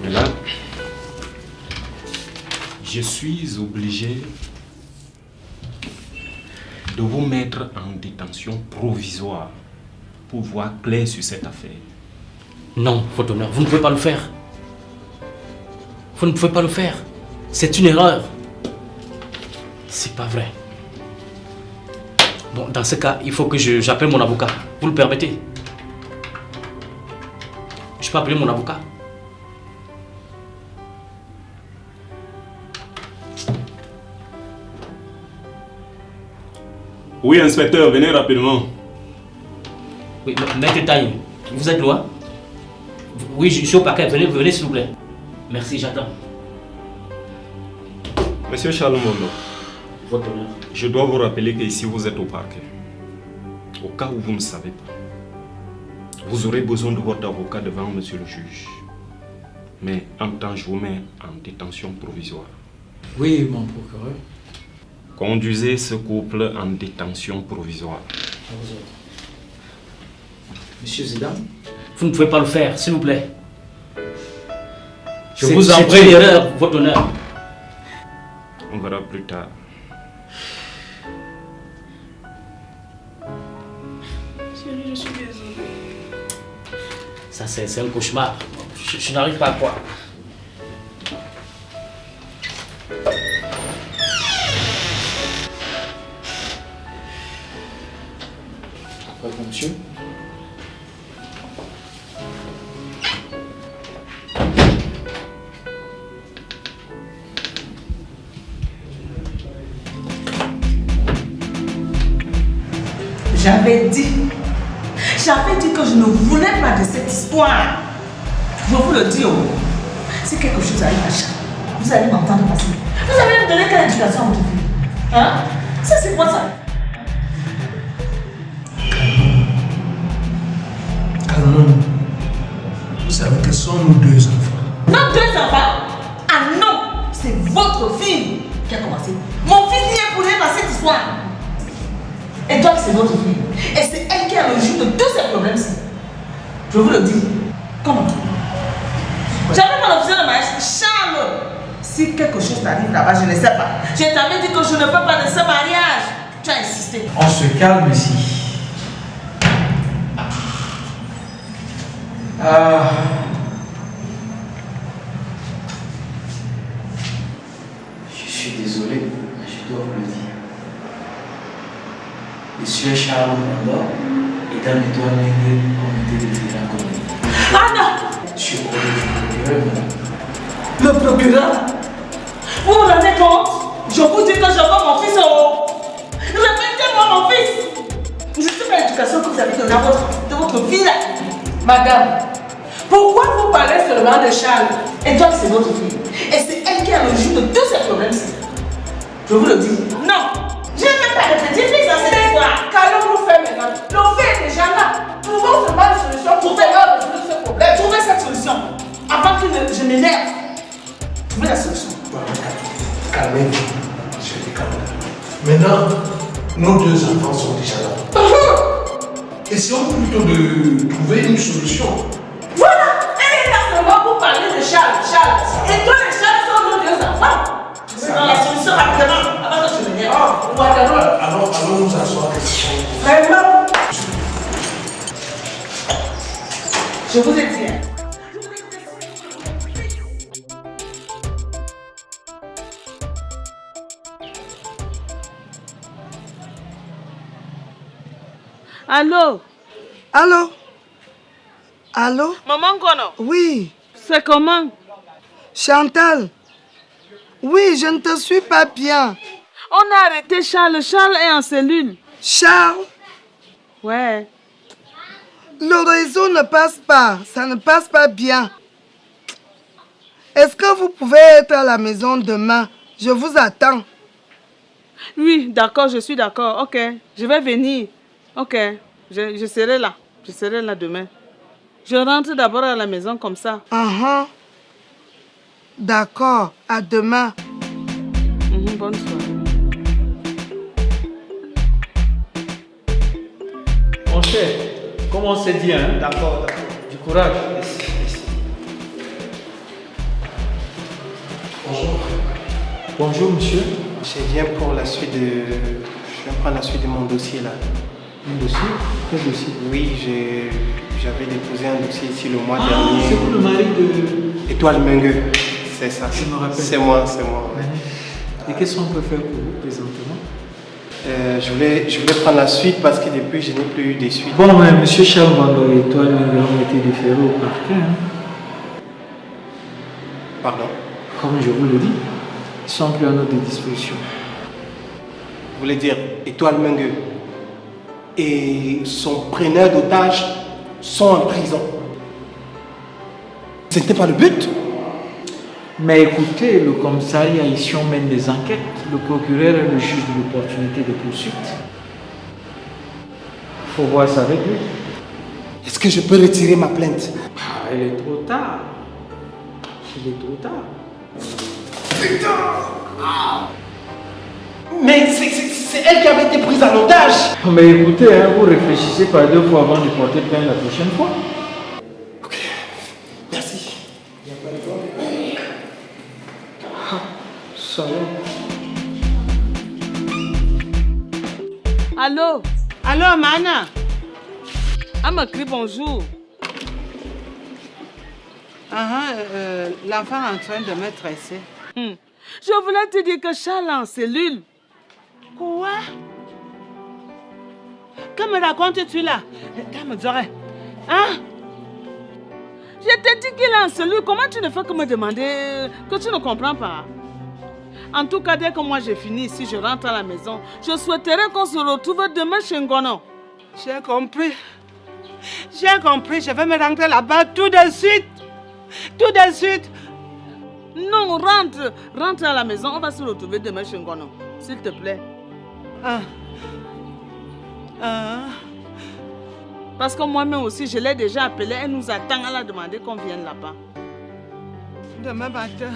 Mais là, je suis obligé de vous mettre en détention provisoire pour voir clair sur cette affaire. Non, votre honneur, vous ne pouvez pas le faire. Vous ne pouvez pas le faire. C'est une erreur. C'est pas vrai. Bon, dans ce cas, il faut que j'appelle mon avocat. Vous le permettez? Je peux appeler mon avocat? Oui, inspecteur, venez rapidement. Oui, maître Taï, vous êtes loin? Oui, je suis au parquet. Venez s'il vous plaît. Merci, j'attends. Monsieur Charles Mondo, votre honneur, je dois vous rappeler qu'ici vous êtes au parquet. Au cas où vous ne savez pas, vous aurez besoin de votre avocat devant monsieur le juge. Mais en temps, je vous mets en détention provisoire. Oui, mon procureur. Conduisez ce couple en détention provisoire. À vous autres. Monsieur Zidane, vous ne pouvez pas le faire, s'il vous plaît. Je vous en prie. C'est une erreur, votre honneur. On verra plus tard. Chérie, je suis désolée. Ça, c'est un cauchemar. Je n'arrive pas à croire. Monsieur. J'avais dit que je ne voulais pas de cette histoire. Je vous le dis, si quelque chose arrive à Charles, vous allez m'entendre passer. Vous allez me donner quelle éducation à votre fille? Hein? Ça, c'est quoi ça? Calmons-nous. Vous savez que ce sont nos 2 enfants. Nos 2 enfants? Ah non! C'est votre fille qui a commencé. Mon fils n'y est pour rien dans cette histoire. Et donc, c'est votre fille. Et c'est elle qui a le jus de tous ces problèmes-ci. Je vous le dis. Comment? J'avais pas l'officier de mariage. Charles! Si quelque chose t'arrive là-bas, je ne sais pas. Je t'avais dit que je ne peux pas de ce mariage. Tu as insisté. On se calme ici. Je suis désolé, mais je dois vous le dire. Monsieur Charles Mondo est un étoile du comité de la commune. Ah non! Je suis au procureur, madame. Le procureur? Vous vous rendez compte? Je vous dis que je veux mon fils au... Remettez-moi mon fils! Je sais pas l'éducation que vous avez donnée à votre fille là. Madame, pourquoi vous parlez seulement de Charles? Et toi, c'est votre fille. Et c'est elle qui a le jus de tous ces problèmes-ci. Je vous le dis. Non! Je ne veux pas de petit-fils dans cette histoire. Qu'allons-nous faire maintenant? Le fait est déjà là. Trouvons seulement une solution pour résoudre ce problème. Trouvez cette solution. Avant que je m'énerve. Trouvez la solution. Calmez-vous. Je vais calmer. Maintenant, nos 2 enfants sont déjà là. essayons plutôt de trouver une solution. Voilà, elle est là seulement pour parler de Charles. Et toi et Charles sont nos deux enfants. Non, la solution rapidement, avant que tu me dises. Allons nous asseoir. Vraiment. Je vous ai dit. Allô? Allô? Allô? Maman Gono? Oui. C'est comment? Chantal? Oui, je ne te suis pas bien. On a arrêté Charles. Charles est en cellule. Charles? Ouais. Le réseau ne passe pas. Ça ne passe pas bien. Est-ce que vous pouvez être à la maison demain? Je vous attends. Oui, d'accord, je suis d'accord. Ok, je vais venir. Ok, je serai là. Je serai là demain. Je rentre d'abord à la maison comme ça. D'accord, à demain. Bonne soirée. Mon cher, comme on s'est dit, hein? D'accord. Du courage. Merci. Bonjour. Bonjour, monsieur. Je viens pour la suite de... Je viens prendre la suite de mon dossier là. Un dossier? Quel dossier? Oui, j'avais déposé un dossier ici le mois dernier. C'est vous le mari de... Étoile Mengue, c'est ça. Je me rappelle. C'est moi. Et qu'est-ce qu'on peut faire pour vous présentement? Je voulais prendre la suite parce que depuis je n'ai plus eu des suites. Bon, mais monsieur Charles Mando et Étoile Mengue ont été déférés au parquet. Hein? Pardon? Comme je vous le dis, ils sont plus à notre disposition. Vous voulez dire Étoile Mengue et son preneur d'otages sont en prison. Ce n'était pas le but. Mais écoutez, le commissariat ici on mène des enquêtes. Le procureur est le juge de l'opportunité de poursuite. Il faut voir ça avec lui. Est-ce que je peux retirer ma plainte? Il est trop tard. Il est trop tard. Putain! Mais c'est elle qui avait été prise en otage. Mais écoutez, hein, vous réfléchissez par deux fois avant de porter plainte la prochaine fois. Ok, merci. Allô? Allô, Mana? Elle me crie bonjour. L'enfant est en train de me tresser. Je voulais te dire que Charles est en cellule. Quoi? Que me racontes-tu là? Calme-toi. Hein? Je t'ai dit qu'il est en cellule. Comment tu ne fais que me demander que tu ne comprends pas? En tout cas, dès que moi j'ai fini ici, je rentre à la maison. Je souhaiterais qu'on se retrouve demain chez Ngono. J'ai compris. J'ai compris. Je vais me rentrer là-bas tout de suite. Tout de suite. Non, rentre. Rentre à la maison. On va se retrouver demain chez Ngono. S'il te plaît. Parce que moi-même aussi, je l'ai déjà appelée. Elle nous attend. Elle a demandé qu'on vienne là-bas. Demain matin.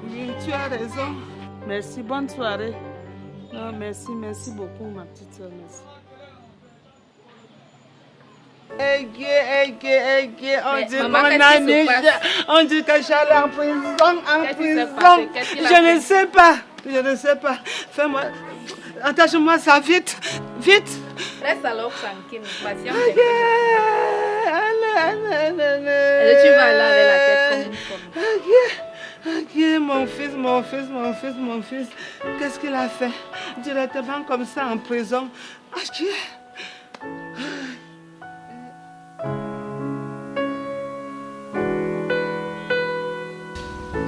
Oui, tu as raison. Merci, bonne soirée. Non, merci beaucoup, ma petite soeur. Merci. On dit que Charles est en prison, Je ne sais pas. Fais-moi, attache-moi ça vite. Reste alors tranquille, patiente. Et tu vas aller avec la tête comme une pomme. Mon fils. Qu'est-ce qu'il a fait? Directement comme ça en prison.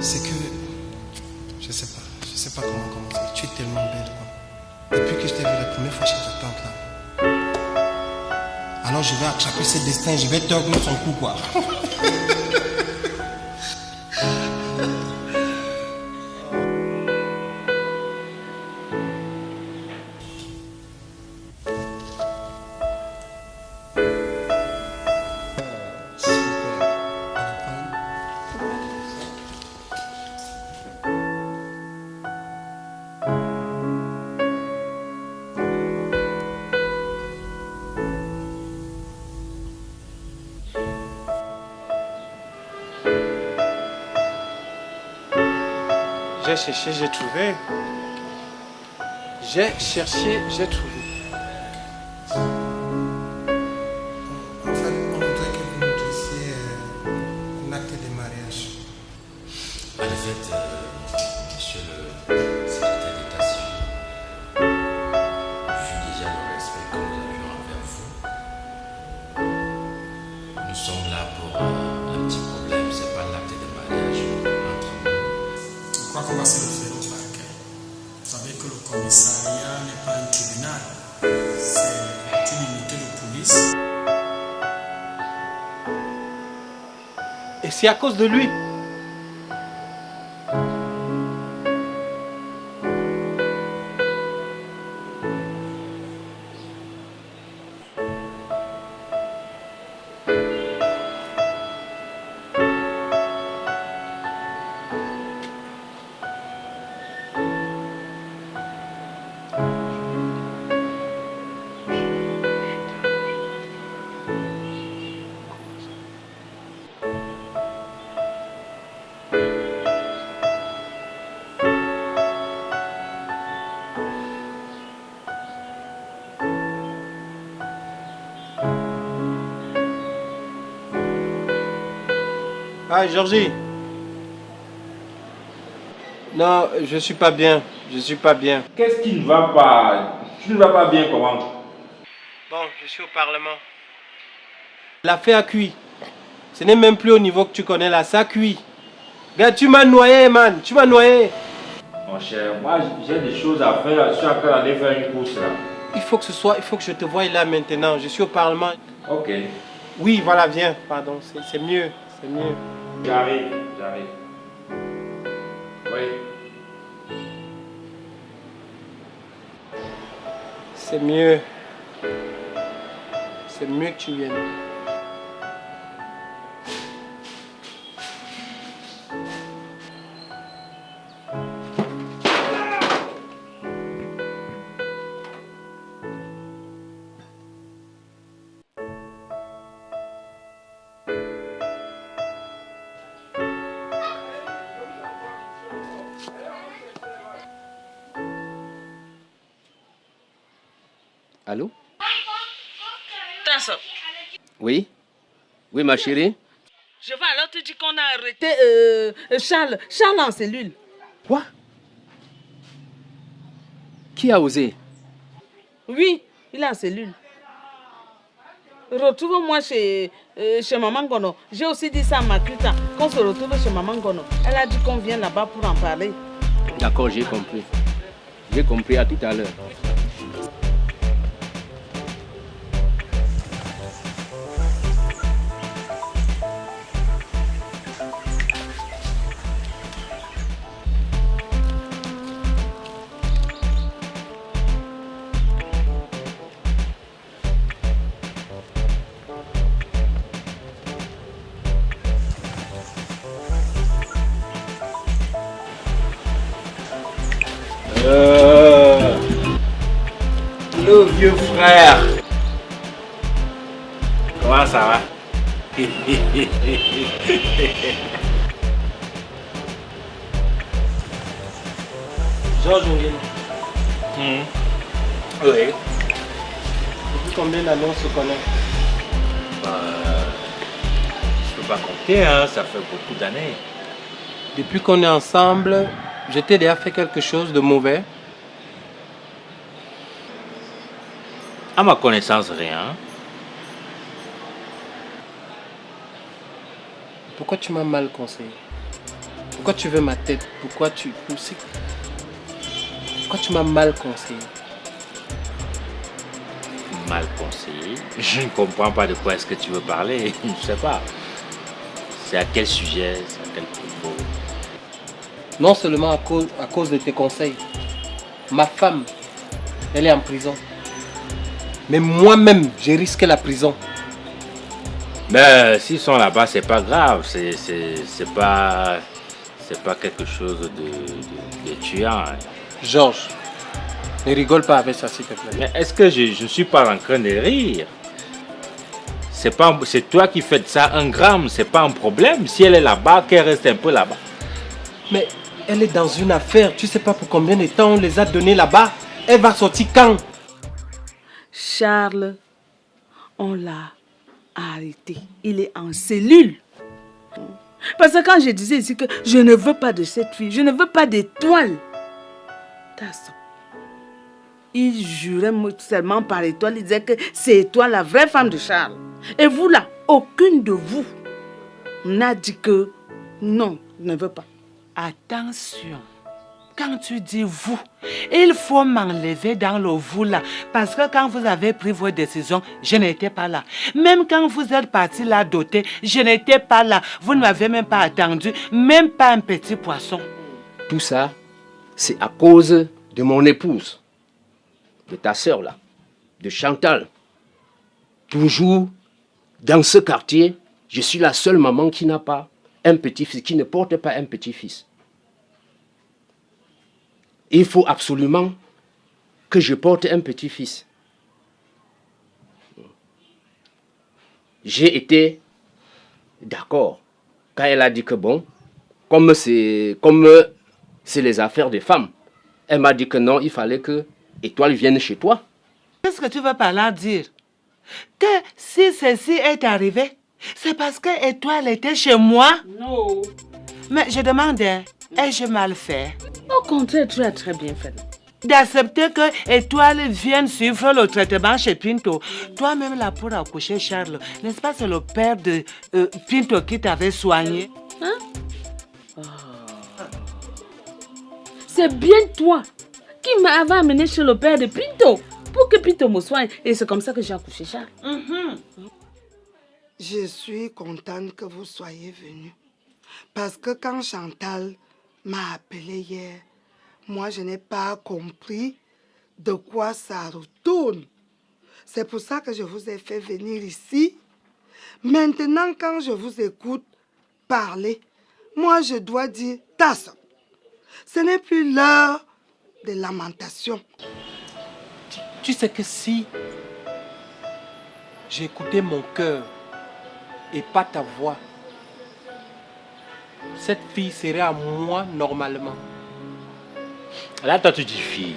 C'est que... Je sais pas comment commencer. Tu es tellement belle, quoi. Depuis que je t'ai vu la première fois chez ta tante, là. Alors je vais attraper ce destin, je vais tordre son cou, quoi. J'ai cherché, j'ai trouvé. J'ai cherché, j'ai trouvé. En fait, on voudrait que vous nous puissiez l'acte de mariage. En fait, monsieur le secrétaire d'État civil, vu déjà le respect que nous avions envers vous, nous sommes là pour un petit problème, c'est pas l'acte de mariage entre nous. Je crois qu'on va se le faire au parquet. Vous savez que le commissariat n'est pas un tribunal, c'est une unité de police. Et c'est à cause de lui. Ah, Georgie. Non, je suis pas bien. Je suis pas bien. Qu'est-ce qui ne va pas? Tu ne vas pas bien comment? Bon, je suis au Parlement. L'affaire a cuit. Ce n'est même plus au niveau que tu connais là, ça cuit. Regarde, tu m'as noyé, man. Tu m'as noyé. Mon cher, moi j'ai des choses à faire. Je suis en train d'aller faire une course là. Il faut que je te voie là maintenant. Je suis au Parlement. Ok. Oui, voilà, viens. Pardon, c'est mieux. C'est mieux. J'arrive. Oui. C'est mieux. C'est mieux que tu viennes. Allô? Tanso, Oui? Oui, ma chérie? je vais alors te dire qu'on a arrêté Charles en cellule. Quoi? Qui a osé? Oui, il est en cellule. Retrouve-moi chez Maman Gono. J'ai aussi dit ça à Makuta, qu'on se retrouve chez Maman Gono. Elle a dit qu'on vient là-bas pour en parler. D'accord, j'ai compris. J'ai compris, à tout à l'heure. Le vieux frère. Comment ça va? Georges Nguyen. Oui. Depuis combien d'années on se connaît? Je peux pas compter, hein, ça fait beaucoup d'années. Depuis qu'on est ensemble, je t'ai déjà fait quelque chose de mauvais? À ma connaissance, rien. Pourquoi tu m'as mal conseillé? Pourquoi tu veux ma tête? Pourquoi tu m'as mal conseillé? Mal conseillé? Je ne comprends pas de quoi est-ce que tu veux parler. Je ne sais pas. C'est à quel sujet? C'est à quel propos? Non seulement à cause de tes conseils. Ma femme, elle est en prison. Mais moi-même, j'ai risqué la prison. Ben, s'ils sont là-bas, c'est pas grave. C'est pas quelque chose de tuant. Georges, ne rigole pas avec ça, s'il te plaît. Mais est-ce que je ne suis pas en train de rire? C'est toi qui fais de ça un gramme, c'est pas un problème. Si elle est là-bas, qu'elle reste un peu là-bas. Mais Elle est dans une affaire. Tu sais pas pour combien de temps on les a donnés là-bas. Elle va sortir quand? Charles, on l'a arrêté. Il est en cellule. Parce que quand je disais ici que je ne veux pas de cette fille, je ne veux pas d'étoile. Il jurait seulement par étoile. Il disait que c'est étoile la vraie femme de Charles. Et vous là, aucune de vous n'a dit que non, je ne veux pas. Attention, quand tu dis vous, il faut m'enlever dans le vous là. Parce que quand vous avez pris vos décisions, je n'étais pas là. Même quand vous êtes parti là doter, je n'étais pas là. Vous ne m'avez même pas attendu, même pas un petit poisson. Tout ça, c'est à cause de mon épouse, de ta sœur là, de Chantal. Toujours dans ce quartier, je suis la seule maman qui n'a pas un petit-fils, qui ne porte pas un petit-fils. Il faut absolument que je porte un petit-fils. J'ai été d'accord quand elle a dit que bon, comme c'est les affaires des femmes, elle m'a dit que non, il fallait que Étoile vienne chez toi. Qu'est-ce que tu veux par là dire? Que si ceci est arrivé, c'est parce que Étoile était chez moi? Non. Mais je demande, ai-je mal fait? Au contraire, tu as très bien fait. D'accepter que Étoile vienne suivre le traitement chez Pinto. Toi-même là pour accoucher Charles, n'est-ce pas c'est le père de Pinto qui t'avait soigné? Hein? Oh. C'est bien toi qui m'avais amené chez le père de Pinto pour que Pinto me soigne. Et c'est comme ça que j'ai accouché Charles. Je suis contente que vous soyez venus. Parce que quand Chantal m'a appelé hier, moi je n'ai pas compris de quoi ça retourne. C'est pour ça que je vous ai fait venir ici. Maintenant, quand je vous écoute parler, moi je dois dire tasse. Ce n'est plus l'heure de lamentation. Tu sais que si j'écoutais mon cœur et pas ta voix, cette fille serait à moi normalement. Là, toi, tu dis fille.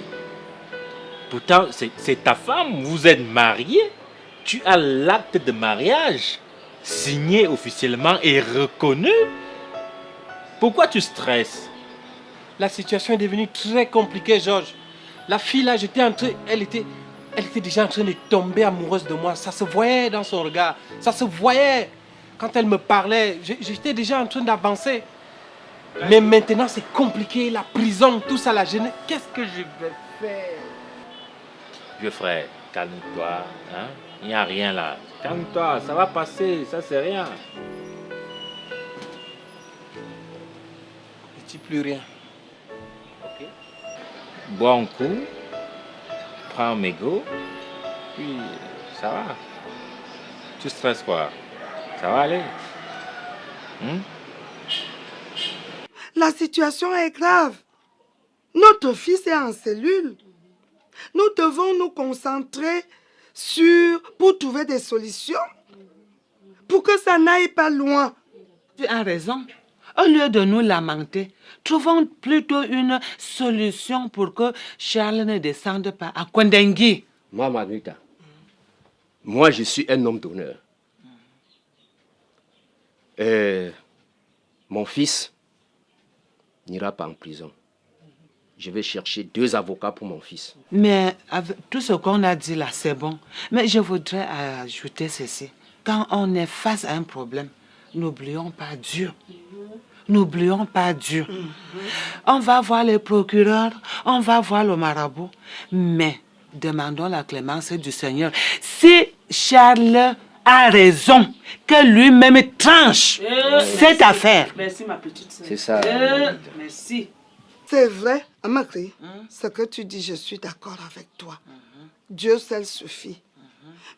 Pourtant, c'est ta femme. Vous êtes mariés. Tu as l'acte de mariage signé officiellement et reconnu. Pourquoi tu stresses? La situation est devenue très compliquée, Georges. La fille là, elle était déjà en train de tomber amoureuse de moi. Ça se voyait dans son regard. Ça se voyait. Quand elle me parlait, j'étais déjà en train d'avancer. Mais maintenant, c'est compliqué. La prison, tout ça, la jeunesse. Qu'est-ce que je vais faire? Vieux frère, calme-toi. Hein? Il n'y a rien là. Calme-toi, ça va passer. Ça, c'est rien. Je ne dis plus rien. Ok. Bois un coup. Prends un mégot. Puis, ça va. Tu stresses quoi? Ça va aller. La situation est grave. Notre fils est en cellule. Nous devons nous concentrer pour trouver des solutions. Pour que ça n'aille pas loin. Tu as raison. Au lieu de nous lamenter, trouvons plutôt une solution pour que Charles ne descende pas à Kondengui. Moi, Manuta, moi, je suis un homme d'honneur. Mon fils n'ira pas en prison. Je vais chercher 2 avocats pour mon fils. Mais avec tout ce qu'on a dit là, c'est bon. Mais je voudrais ajouter ceci. Quand on est face à un problème, n'oublions pas Dieu. N'oublions pas Dieu. On va voir les procureurs, on va voir le marabout, mais demandons la clémence du Seigneur. Si Charles a raison, que lui-même tranche cette affaire. Merci ma petite sœur. C'est ça. Merci. C'est vrai, Amakri, ce que tu dis, je suis d'accord avec toi. Dieu seul suffit.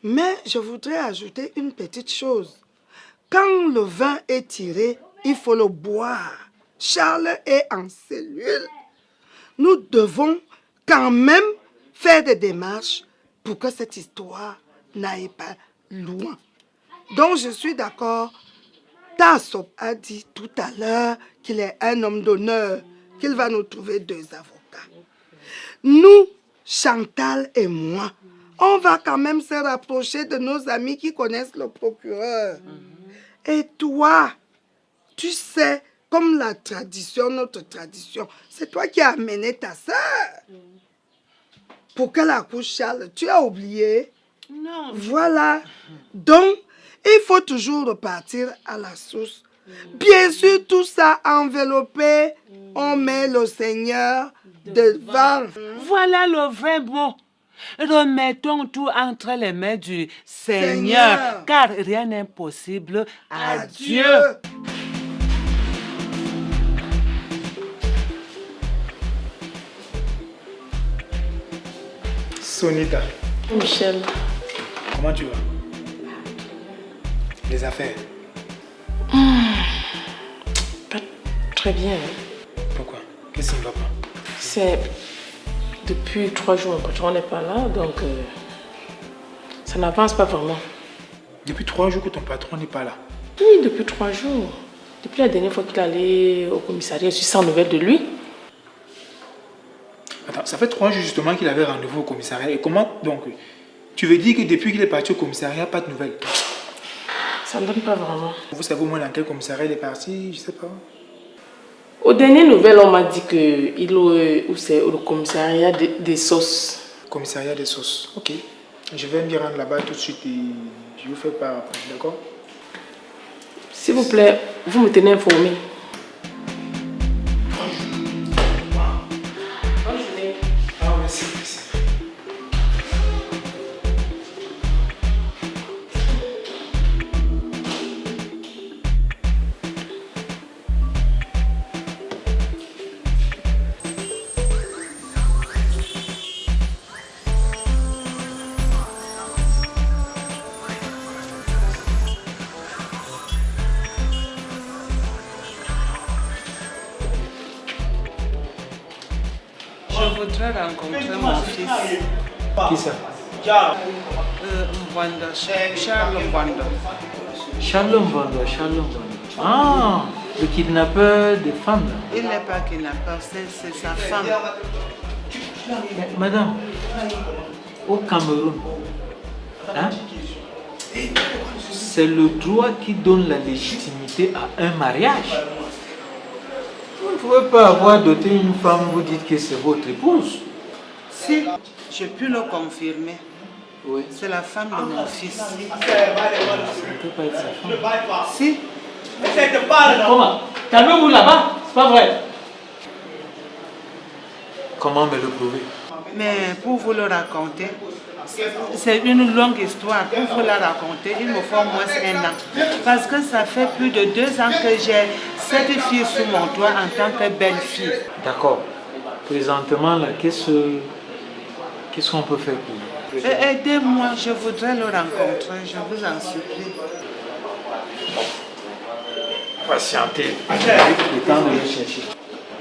Mais je voudrais ajouter une petite chose. Quand le vin est tiré, il faut le boire. Charles est en cellule. Nous devons quand même faire des démarches pour que cette histoire n'aille pas loin. Donc je suis d'accord. Tassop a dit tout à l'heure qu'il est un homme d'honneur, qu'il va nous trouver 2 avocats. Nous, Chantal et moi, on va quand même se rapprocher de nos amis qui connaissent le procureur. Et toi, tu sais, comme la tradition, notre tradition, c'est toi qui as amené ta sœur pour qu'elle accouche Charles. Tu as oublié? Non. Voilà. Donc, il faut toujours repartir à la source. Bien sûr, tout ça enveloppé, on met le Seigneur devant. Voilà le vrai mot. Remettons tout entre les mains du Seigneur, car rien n'est impossible à Dieu. Sonita. Michel. Comment tu vas? Les affaires? Pas très bien. Pourquoi? Qu'est-ce qui ne va pas? C'est depuis 3 jours, mon patron n'est pas là, donc ça n'avance pas vraiment. Depuis 3 jours que ton patron n'est pas là? Oui, depuis 3 jours. Depuis la dernière fois qu'il allait au commissariat, je suis sans nouvelles de lui. Attends, ça fait 3 jours justement qu'il avait rendez-vous au commissariat. Et comment donc? Tu veux dire que depuis qu'il est parti au commissariat, pas de nouvelles? Ça ne donne pas vraiment. Vous savez au moins dans quel commissariat il est parti? Je sais pas. Aux dernières nouvelles, on m'a dit qu'il est c'est au commissariat des sauces. Commissariat des sauces, ok. Je vais m'y rendre là-bas tout de suite et je vous fais part après, d'accord? S'il vous plaît, vous me tenez informé. Ah, merci, merci. Je voudrais rencontrer mon fils. Qui ça? Mwanda, Charles Mwanda. Charles Mbando. Ah, le kidnappeur des femmes. Il n'est pas kidnappeur, c'est sa femme. Madame, au Cameroun, hein, c'est le droit qui donne la légitimité à un mariage. Vous ne pouvez pas avoir doté une femme, vous dites que c'est votre épouse. Si, je peux le confirmer. Oui. C'est la femme de mon fils. Ça ne peut pas être sa femme. Si. Comment? Calmez-vous là-bas, c'est pas vrai. Comment me le prouver? Mais pour vous le raconter, c'est une longue histoire. Pour vous la raconter, il me faut au moins 1 an. Parce que ça fait plus de 2 ans que j'ai cette fille sous mon toit en tant que belle-fille. D'accord. Présentement, là, qu'est-ce qu'on peut faire pour vous? Aidez-moi, je voudrais le rencontrer, je vous en supplie. Patientez. Le temps de le chercher.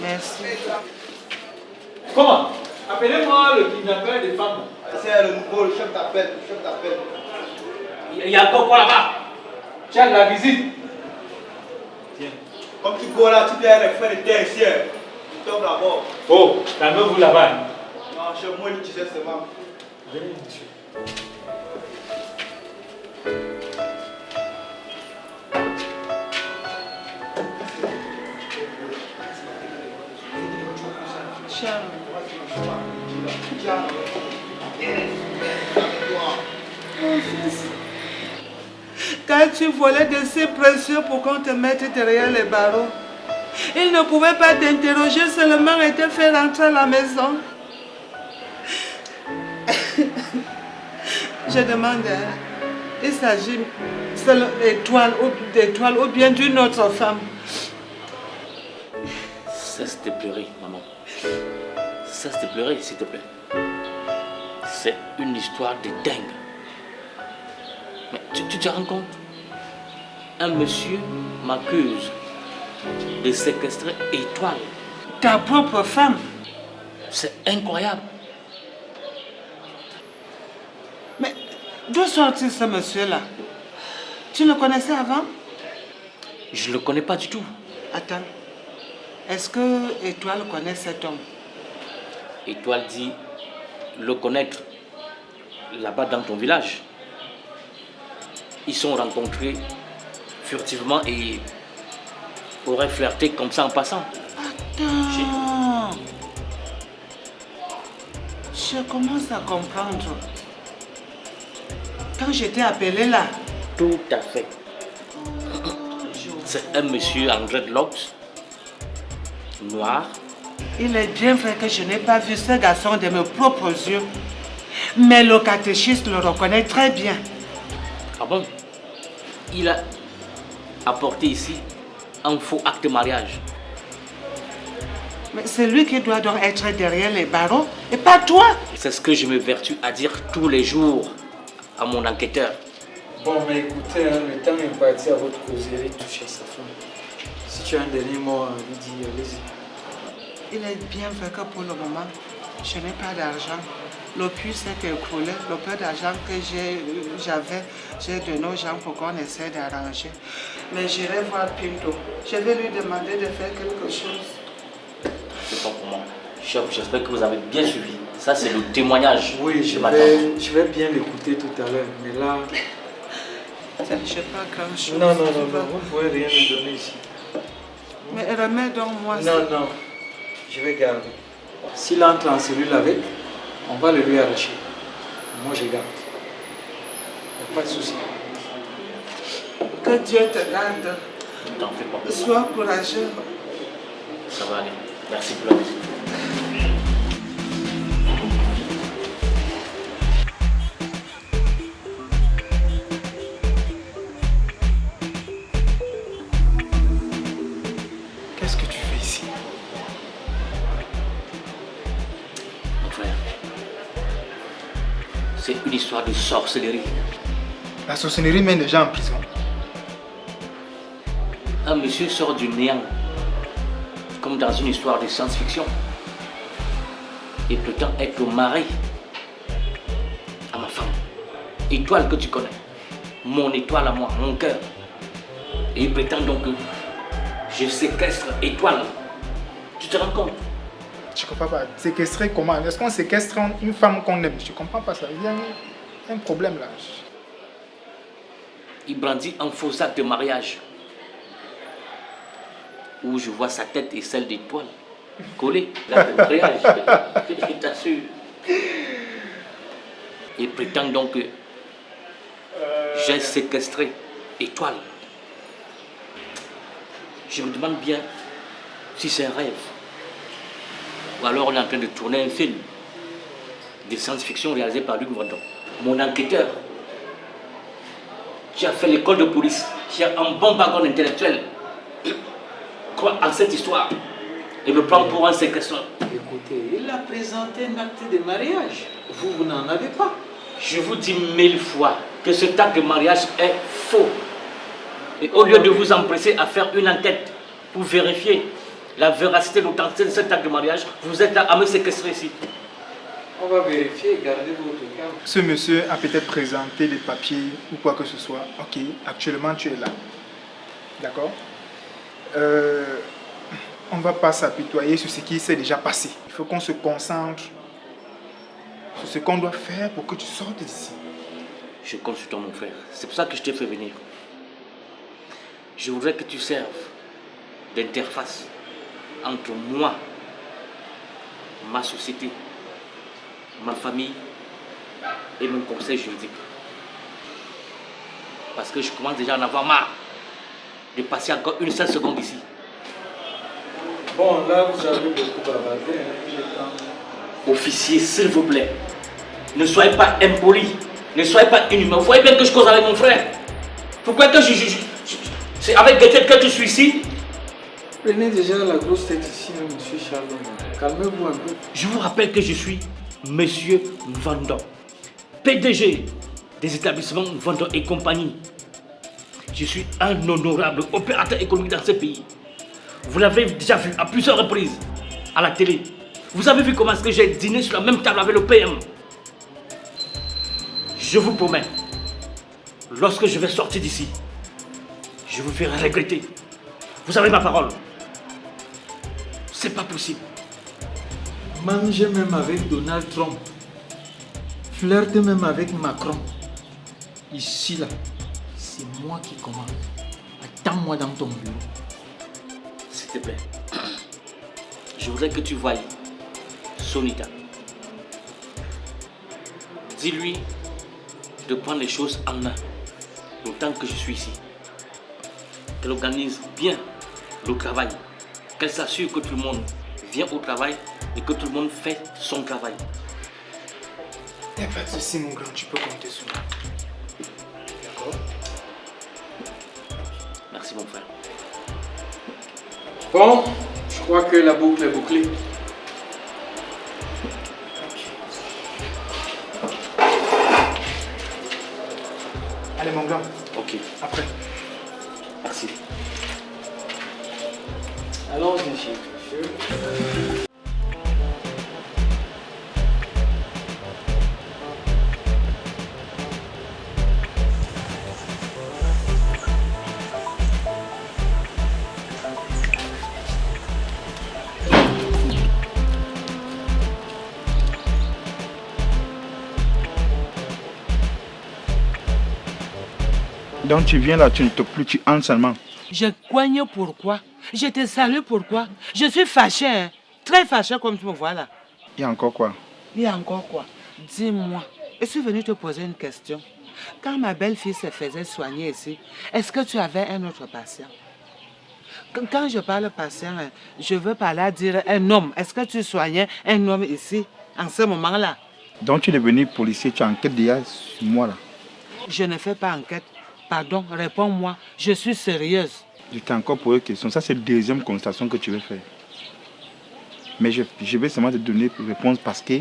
Merci. Comment? Appelez-moi le kidnappeur des femmes. C'est le nouveau, le chef d'appel, Il y a encore quoi là-bas? Tu as de la visite. Tiens. Comme tu go là, tu dois faire le terre ici. Tu tombes là-bas. Oh, calmez-vous là-bas. Non, chez moi, il disait seulement. Venez, monsieur. Quand tu volais de si précieux pour qu'on te mette derrière les barreaux, il ne pouvait pas t'interroger, seulement et te faire rentrer à la maison. Je demande, il s'agit d'étoile ou bien d'une autre femme. Cesse de pleurer, maman. Cesse de pleurer, s'il te plaît. C'est une histoire de dingue. Mais tu te rends compte? Un monsieur m'accuse de séquestrer Étoile. Ta propre femme? C'est incroyable. Mais d'où sort-il ce monsieur-là? Tu le connaissais avant? Je ne le connais pas du tout. Attends. Est-ce que Étoile connaît cet homme? Étoile dit le connaître là-bas dans ton village. Ils sont rencontrés furtivement et auraient flirté comme ça en passant. Attends. Je commence à comprendre. Quand j'étais appelée là. Tout à fait. C'est un monsieur en dreadlocks, noir. Il est bien vrai que je n'ai pas vu ce garçon de mes propres yeux. Mais le catéchiste le reconnaît très bien. Ah bon? Il a apporté ici un faux acte de mariage. Mais c'est lui qui doit donc être derrière les barreaux et pas toi. C'est ce que je me vertue à dire tous les jours à mon enquêteur. Bon, mais écoutez, hein, le temps est parti à votre causerie toucher sa femme. Si tu as un dernier mot à lui dire, allez-y. Il est bien vrai que pour le moment, je n'ai pas d'argent. Le puits s'est écroulé. Le peu d'argent que j'avais, j'ai donné aux gens pour qu'on essaie d'arranger. Mais j'irai voir Pinto. Je vais lui demander de faire quelque chose. C'est pas pour moi. Chef, j'espère que vous avez bien suivi. Ça, c'est le témoignage. Oui, je vais bien l'écouter tout à l'heure. Mais là... Je ne sais pas grand-chose. Non, vous ne pouvez rien me donner ici. Mais remets donc moi ça. Non, je vais garder. S'il entre en cellule avec, on va le lui arracher. Moi, je garde. Pas de souci. Que Dieu te garde. T'en fais pas. Sois courageux. Ça va aller. Merci pour la visite. Qu'est-ce que tu fais ici? Mon frère, c'est une histoire de sorcellerie. La sorcellerie mène les gens en prison. Un monsieur sort du néant, comme dans une histoire de science-fiction, et prétend être le mari à ma femme. Étoile que tu connais, mon étoile à moi, mon cœur. Et il prétend donc que je séquestre Étoile. Tu te rends compte? Je comprends pas. Séquestrer comment? Est-ce qu'on séquestre une femme qu'on aime? Je comprends pas ça. Il y a un problème là. Il brandit un faux acte de mariage où je vois sa tête et celle d'Étoile collées. L'acte de mariage, je t'assure. Il prétend donc que j'ai séquestré Étoile. Je me demande bien si c'est un rêve. Ou alors on est en train de tourner un film de science-fiction réalisé par Luc Vendon. Mon enquêteur, qui a fait l'école de police, qui a un bon background intellectuel, croit en cette histoire et me prend pour un séquestreur. Écoutez, il a présenté un acte de mariage. Vous n'en avez pas. Je vous dis 1000 fois que cet acte de mariage est faux. Et au lieu de vous empresser à faire une enquête pour vérifier la véracité, l'authenticité de cet acte de mariage, vous êtes à me séquestrer ici. On va vérifier, gardez votre calme. Ce monsieur a peut-être présenté des papiers ou quoi que ce soit. Ok, actuellement tu es là. D'accord? On ne va pas s'apitoyer sur ce qui s'est déjà passé. Il faut qu'on se concentre sur ce qu'on doit faire pour que tu sortes d'ici. Je compte sur toi, mon frère. C'est pour ça que je t'ai fait venir. Je voudrais que tu serves d'interface entre moi, ma société, ma famille et mon conseil juridique. Parce que je commence déjà à en avoir marre de passer encore une seule seconde ici. Bon, là, vous avez beaucoup bavardé. Hein, officier, s'il vous plaît, ne soyez pas impoli, ne soyez pas inhumain. Vous voyez bien que je cause avec mon frère. Pourquoi que c'est avec Gaëtan que je suis ici? Prenez déjà la grosse tête ici, hein, monsieur Charbon. Calmez-vous un peu. Je vous rappelle que je suis monsieur Vendon, PDG des établissements Vendon et compagnie. Je suis un honorable opérateur économique dans ce pays. Vous l'avez déjà vu à plusieurs reprises à la télé. Vous avez vu comment est-ce que j'ai dîné sur la même table avec le PM. Je vous promets, lorsque je vais sortir d'ici, je vous ferai regretter. Vous avez ma parole. C'est pas possible. Manger même avec Donald Trump. Flirter même avec Macron. Ici, là, c'est moi qui commande. Attends-moi dans ton bureau. S'il te plaît. Je voudrais que tu voies Sonita. Dis-lui de prendre les choses en main, autant que je suis ici. Qu'elle organise bien le travail. Qu'elle s'assure que tout le monde vient au travail et que tout le monde fait son travail. Il n'y a pas de souci, mon grand, tu peux compter sur moi. D'accord? Merci, mon frère. Bon, je crois que la boucle est bouclée. Allez, mon grand. Ok. Après. Merci. Allons-y, monsieur. Donc tu viens là, tu ne te plus, tu entres seulement. Je coigne pourquoi? Je te salue pourquoi? Je suis fâchée, hein? Très fâchée comme tu me vois là. Il y a encore quoi? Il y a encore quoi? Dis-moi, je suis venue te poser une question. Quand ma belle-fille se faisait soigner ici, est-ce que tu avais un autre patient? Quand je parle patient, je veux parler à dire un homme. Est-ce que tu soignais un homme ici, en ce moment-là? Donc tu es devenu policier, tu enquêtes déjà sur moi là. Je ne fais pas enquête. Pardon, réponds-moi. Je suis sérieuse. Je t'ai encore posé une question. Ça, c'est la deuxième constatation que tu veux faire. Mais je vais seulement te donner une réponse parce que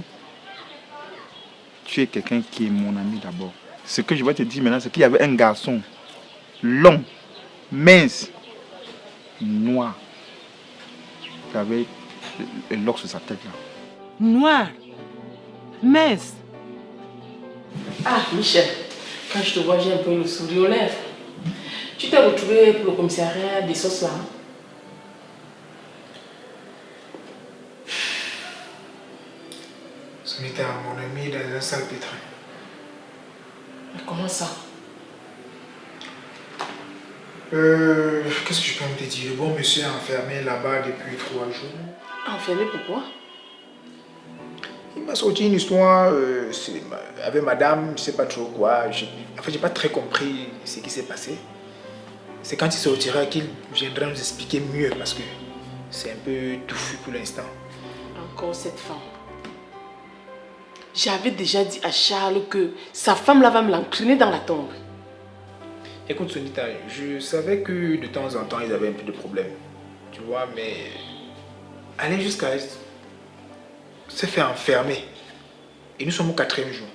tu es quelqu'un qui est mon ami d'abord. Ce que je vais te dire maintenant, c'est qu'il y avait un garçon long, mince, noir, qui avait le lock sur sa tête là. Noir, mince. Ah, Michel. Quand je te vois, j'ai un peu le sourire aux lèvres. Tu t'es retrouvé pour le commissariat des sauces là, hein? Sonita, mon ami, dans un sale pétrin. Mais comment ça? Qu'est-ce que je peux te dire? Le bon monsieur est enfermé là-bas depuis 3 jours. Enfermé pourquoi? Il m'a sorti une histoire avec madame, je ne sais pas trop quoi. En fait, je n'ai pas très compris ce qui s'est passé. C'est quand il sortira qu'il viendra nous expliquer mieux parce que c'est un peu touffu pour l'instant. Encore cette femme. J'avais déjà dit à Charles que sa femme là va me l'entraîner dans la tombe. Écoute Sonita, je savais que de temps en temps ils avaient un peu de problèmes. Tu vois, mais aller jusqu'à se faire enfermer. Et nous sommes au 4e jour.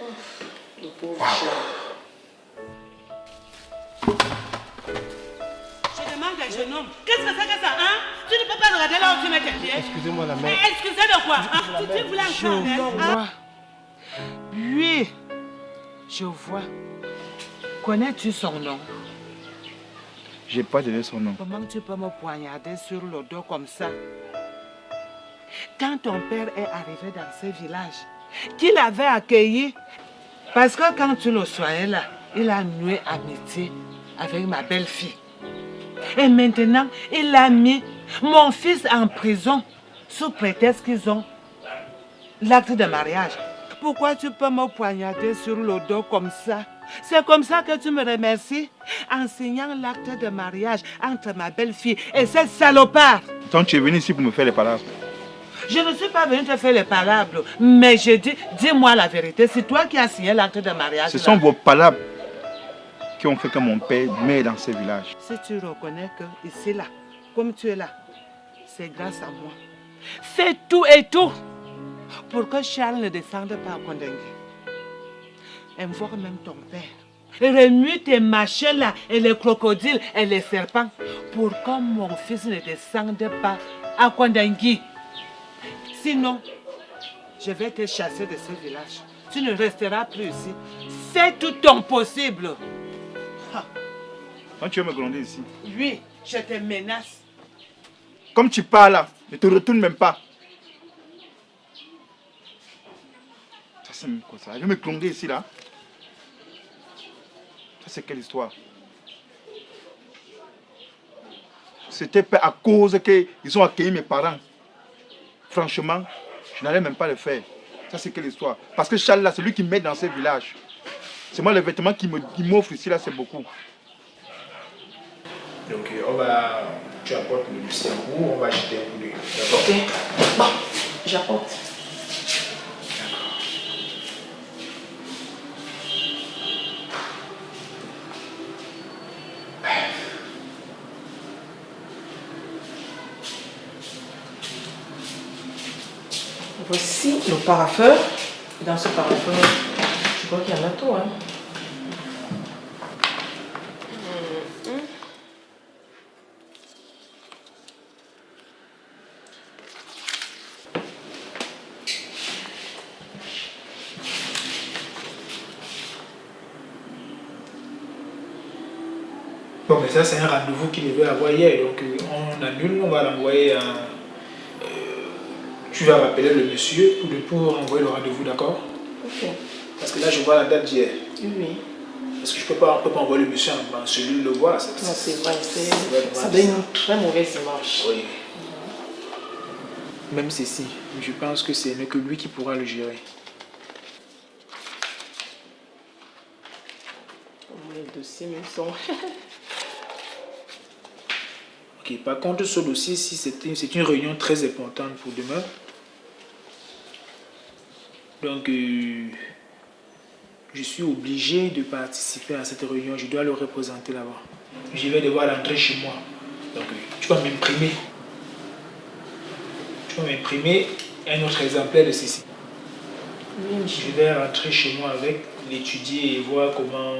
Oh, le pauvre Charles. Je demande à jeune homme, qu'est-ce que c'est que ça, hein? Tu ne peux pas regarder là où tu mets tes pieds. Excusez-moi la mère. Excusez de quoi, hein? Tu voulais encore, hein? Oui, je vois. Connais-tu son nom? J'ai pas donné son nom. Comment tu peux me poignarder sur le dos comme ça? Quand ton père est arrivé dans ce village, qu'il avait accueilli, parce que quand tu le soignais là, il a noué amitié avec ma belle-fille. Et maintenant, il a mis mon fils en prison sous prétexte qu'ils ont l'acte de mariage. Pourquoi tu peux me poignarder sur le dos comme ça? C'est comme ça que tu me remercies en signant l'acte de mariage entre ma belle-fille et cette salopard. Donc tu es venu ici pour me faire les palabres? Je ne suis pas venue te faire les palabres, mais je dis, dis-moi la vérité, c'est toi qui as signé l'acte de mariage. Ce sont vos palabres qui ont fait que mon père meurt dans ce village. Si tu reconnais que ici, là, comme tu es là, c'est grâce à moi. Fais tout et tout pour que Charles ne descende pas à Kondengui. Invoque même ton père. Remue tes machins là, et les crocodiles et les serpents, pour que mon fils ne descende pas à Kondengui. Sinon, je vais te chasser de ce village. Tu ne resteras plus ici. Fais tout ton possible. Quand tu veux me gronder ici? Oui, je te menace. Comme tu pars là, ne te retourne même pas. Ça c'est quoi ça? Je vais me clonger ici là. Ça c'est quelle histoire? C'était à cause qu'ils ont accueilli mes parents. Franchement, je n'allais même pas le faire. Ça c'est quelle histoire? Parce que Charles là, c'est lui qui m'aide dans ce village. C'est moi les vêtements qu'il m'offre ici là, c'est beaucoup. Donc tu apportes le cerveau, on va jeter un coup d'œil. Ok. Bon, j'apporte. Voici le paraffeur. Dans ce paraffeur, je crois qu'il y en a tout. Hein. Bon, mais ça, c'est un rendez-vous qu'il devait avoir hier. Donc, on annule, on va l'envoyer à... tu vas rappeler le monsieur pour envoyer le rendez-vous, d'accord? Ok. Parce que là, je vois la date d'hier. Oui. Parce que je ne peux pas envoyer le monsieur en cellule le voir. Non, c'est vrai. Ça donne une très mauvaise image. Oui. Même ceci, je pense que c'est que lui qui pourra le gérer. Les dossiers me sont... Ok, par contre, ce dossier, si c'est une réunion très importante pour demain. Donc, je suis obligé de participer à cette réunion. Je dois le représenter là-bas. Je vais devoir rentrer chez moi. Donc, tu vas m'imprimer. Tu vas m'imprimer un autre exemplaire de ceci. Je vais rentrer chez moi avec, l'étudier et voir comment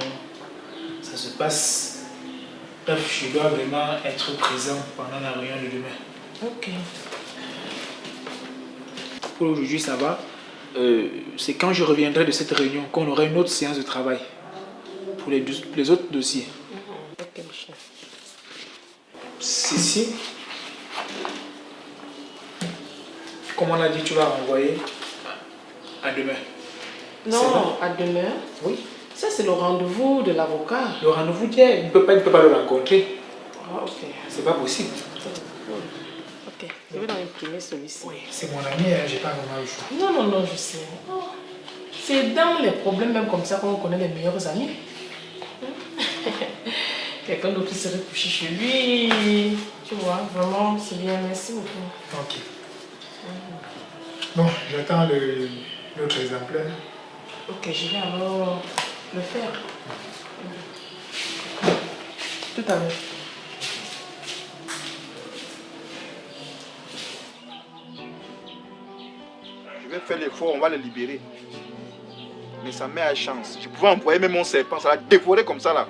ça se passe. Bref, je dois vraiment être présent pendant la réunion de demain. Ok. Pour aujourd'hui, ça va. C'est quand je reviendrai de cette réunion qu'on aura une autre séance de travail pour les autres dossiers. Ok, Michel. Ceci, comme on a dit, tu vas renvoyer à demain. Non, à demain. Oui. Ça, c'est le rendez-vous de l'avocat. Le rendez-vous d'hier, il ne peut pas le rencontrer. Ah, ok. C'est pas possible. Ok, je vais imprimer celui-ci. Oui, c'est mon ami, hein, j'ai pas vraiment le choix. Non, je sais. Oh. C'est dans les problèmes même comme ça qu'on connaît les meilleurs amis. Quelqu'un d'autre serait couché chez lui. Tu vois, vraiment, c'est bien. Merci beaucoup. Ok. Bon, j'attends l'autre exemplaire. Ok, je vais alors le faire. Tout à l'heure. Je vais faire l'effort, on va le libérer. Mais sa mère a chance. Je pouvais envoyer même mon serpent, ça l'a dévoré comme ça là.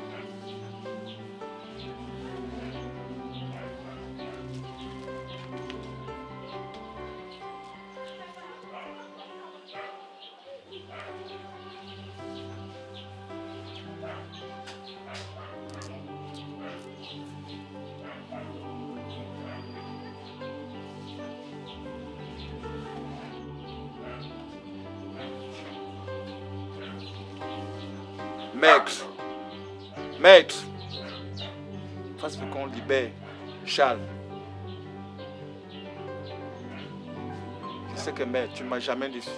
Maître, fasse ce qu'on libère Charles. Je sais que maître, tu ne m'as jamais déçu.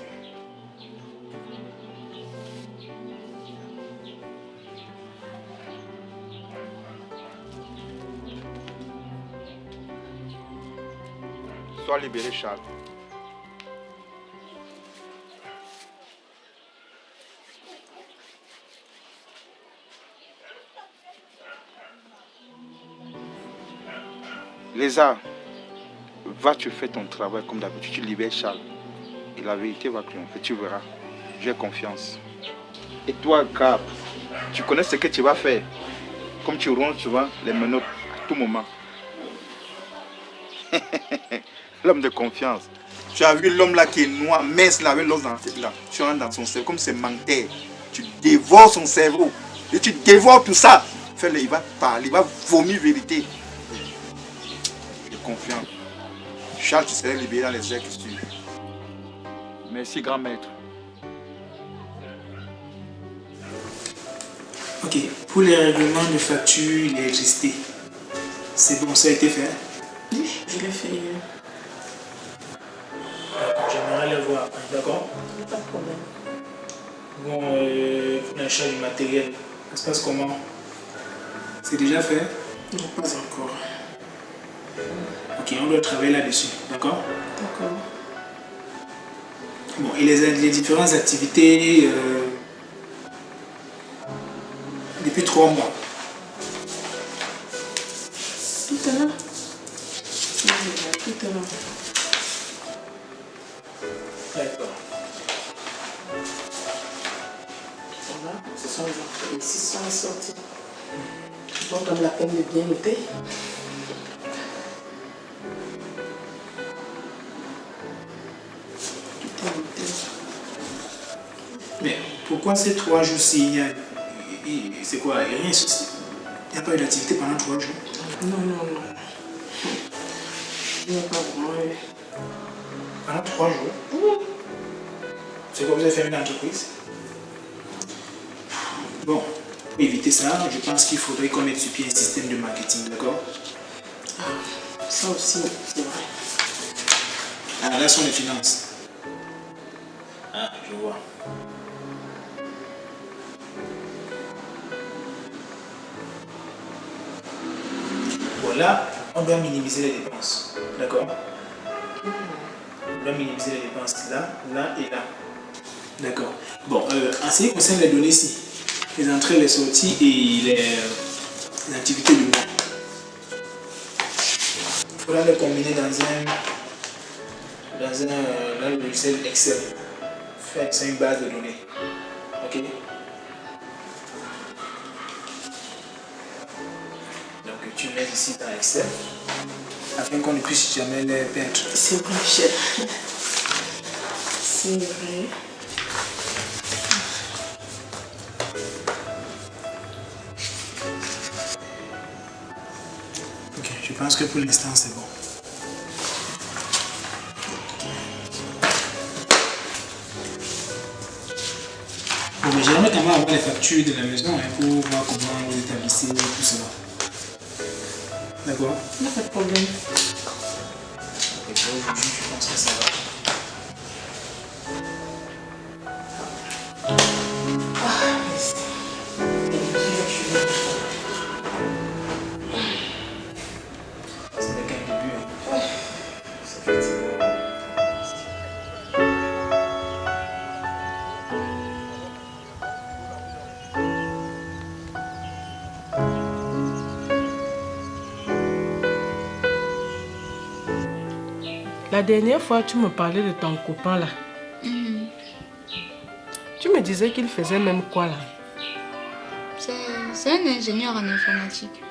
Sois libéré, Charles. Lézard, va tu fais ton travail comme d'habitude, tu libères Charles. Et la vérité va triompher, tu verras. J'ai confiance. Et toi, Cap, tu connais ce que tu vas faire. Comme tu ronges souvent les menottes à tout moment. L'homme de confiance. Tu as vu l'homme là qui est noir, mince là, avec l'os dans la tête là. Tu rentres dans son cerveau comme c'est menteur. Tu dévores son cerveau. Et tu dévores tout ça. Fais-le, il va parler, il va vomir vérité. J'ai confiance. Charles, tu serais libéré dans les heures qui suivent. Merci, grand maître. Ok, pour les règlements de facture, l'électricité, c'est bon, ça a été fait? Oui, je l'ai fait hier. D'accord, j'aimerais le voir après, d'accord? Pas de problème. Bon, pour l'achat du matériel, ça se passe comment? C'est déjà fait? Non, pas encore. Ok, on doit travailler là-dessus, d'accord? D'accord. Bon, et les différentes activités depuis 3 mois? Tout à l'heure. Tout à l'heure. D'accord. Voilà, ce sont les 600 sorties. Bon, comme la peine de bien noter. Tout est noté. Mais pourquoi ces 3 jours-ci, c'est quoi? Il n'y a rien, il n'y a pas eu d'activité pendant 3 jours? Non. Il n'y a pas vraiment eu. Pendant 3 jours? Oui. C'est quoi, vous avez fait une entreprise? Bon, pour éviter ça, je pense qu'il faudrait qu'on mette sur pied un système de marketing, d'accord? Ça aussi, c'est vrai. Ah, là sont les finances. Ah, je vois. Bon, là, on doit minimiser les dépenses, d'accord? On doit minimiser les dépenses là, là et là. D'accord. Bon, en ce qui concerne les données ici, les entrées, les sorties et les activités du mois, il faudra les combiner dans un logiciel Excel. Faire ça une base de données. Ok? Donc tu mets ici dans Excel afin qu'on ne puisse jamais les perdre. C'est vrai, chef. C'est vrai. Ok, je pense que pour l'instant c'est bon. Bon, mais j'aimerais quand même avoir les factures de la maison pour voir comment vous établissez tout cela. D'accord? Il n'y a pas de problème. Et pour aujourd'hui, je pense que ça va. C'est le cas du début. C'est fatigant. La dernière fois, tu me parlais de ton copain là. Tu me disais qu'il faisait même quoi là? C'est un ingénieur en informatique.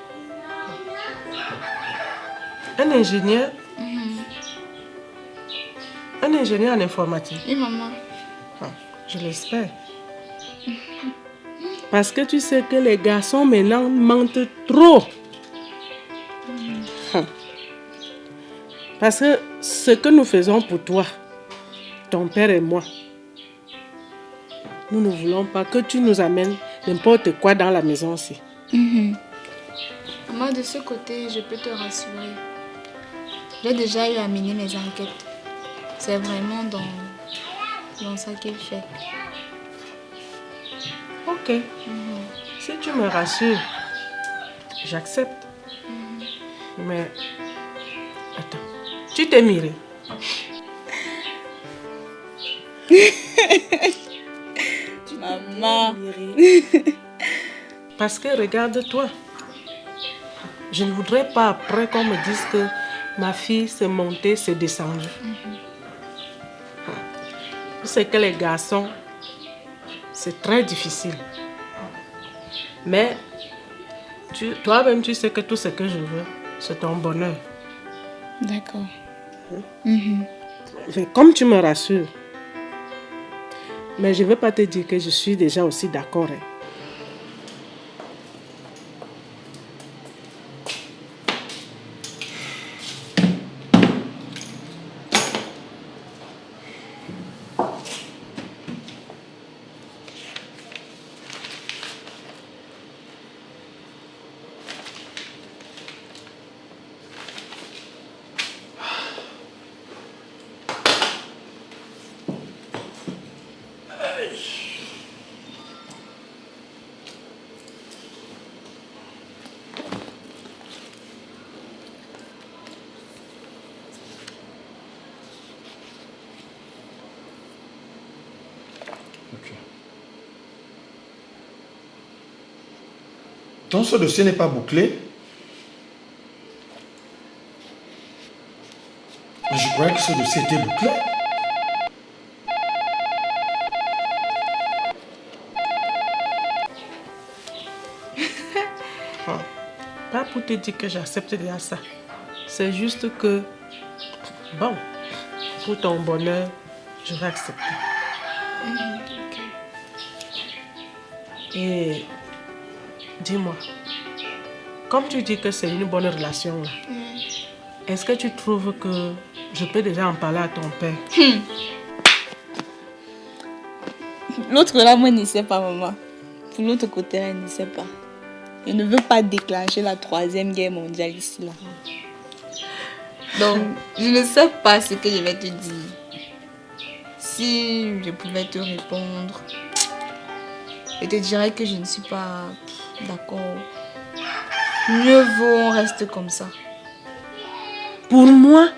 Un ingénieur? Un ingénieur en informatique? Oui, maman. Je l'espère. Parce que tu sais que les garçons maintenant mentent trop. Parce que ce que nous faisons pour toi, ton père et moi, nous ne voulons pas que tu nous amènes n'importe quoi dans la maison aussi. Moi, de ce côté, je peux te rassurer. J'ai déjà eu à mener mes enquêtes. C'est vraiment dans ça qu'il fait. Ok. Si tu me rassures, j'accepte. Mais, attends, tu t'es miré. Maman. Parce que regarde-toi. Je ne voudrais pas après qu'on me dise que ma fille s'est montée, s'est descendue. Tu sais que les garçons, c'est très difficile. Mais toi-même, tu sais que tout ce que je veux, c'est ton bonheur. D'accord. Mais comme tu me rassures, mais je ne veux pas te dire que je suis déjà aussi d'accord. Pourtant, ce dossier n'est pas bouclé. Mais je croyais que ce dossier était bouclé. Pas pour te dire que j'accepte déjà ça. C'est juste que, bon, pour ton bonheur, je vais accepter. Et dis-moi, comme tu dis que c'est une bonne relation, là, est-ce que tu trouves que je peux déjà en parler à ton père? L'autre là, moi, ne sait pas, maman. Pour l'autre côté là, il ne sait pas. Il ne veut pas déclencher la 3e guerre mondiale ici, là. Donc, je ne sais pas ce que je vais te dire. Si je pouvais te répondre, je te dirais que je ne suis pas d'accord. Mieux vaut on reste comme ça. Pour moi,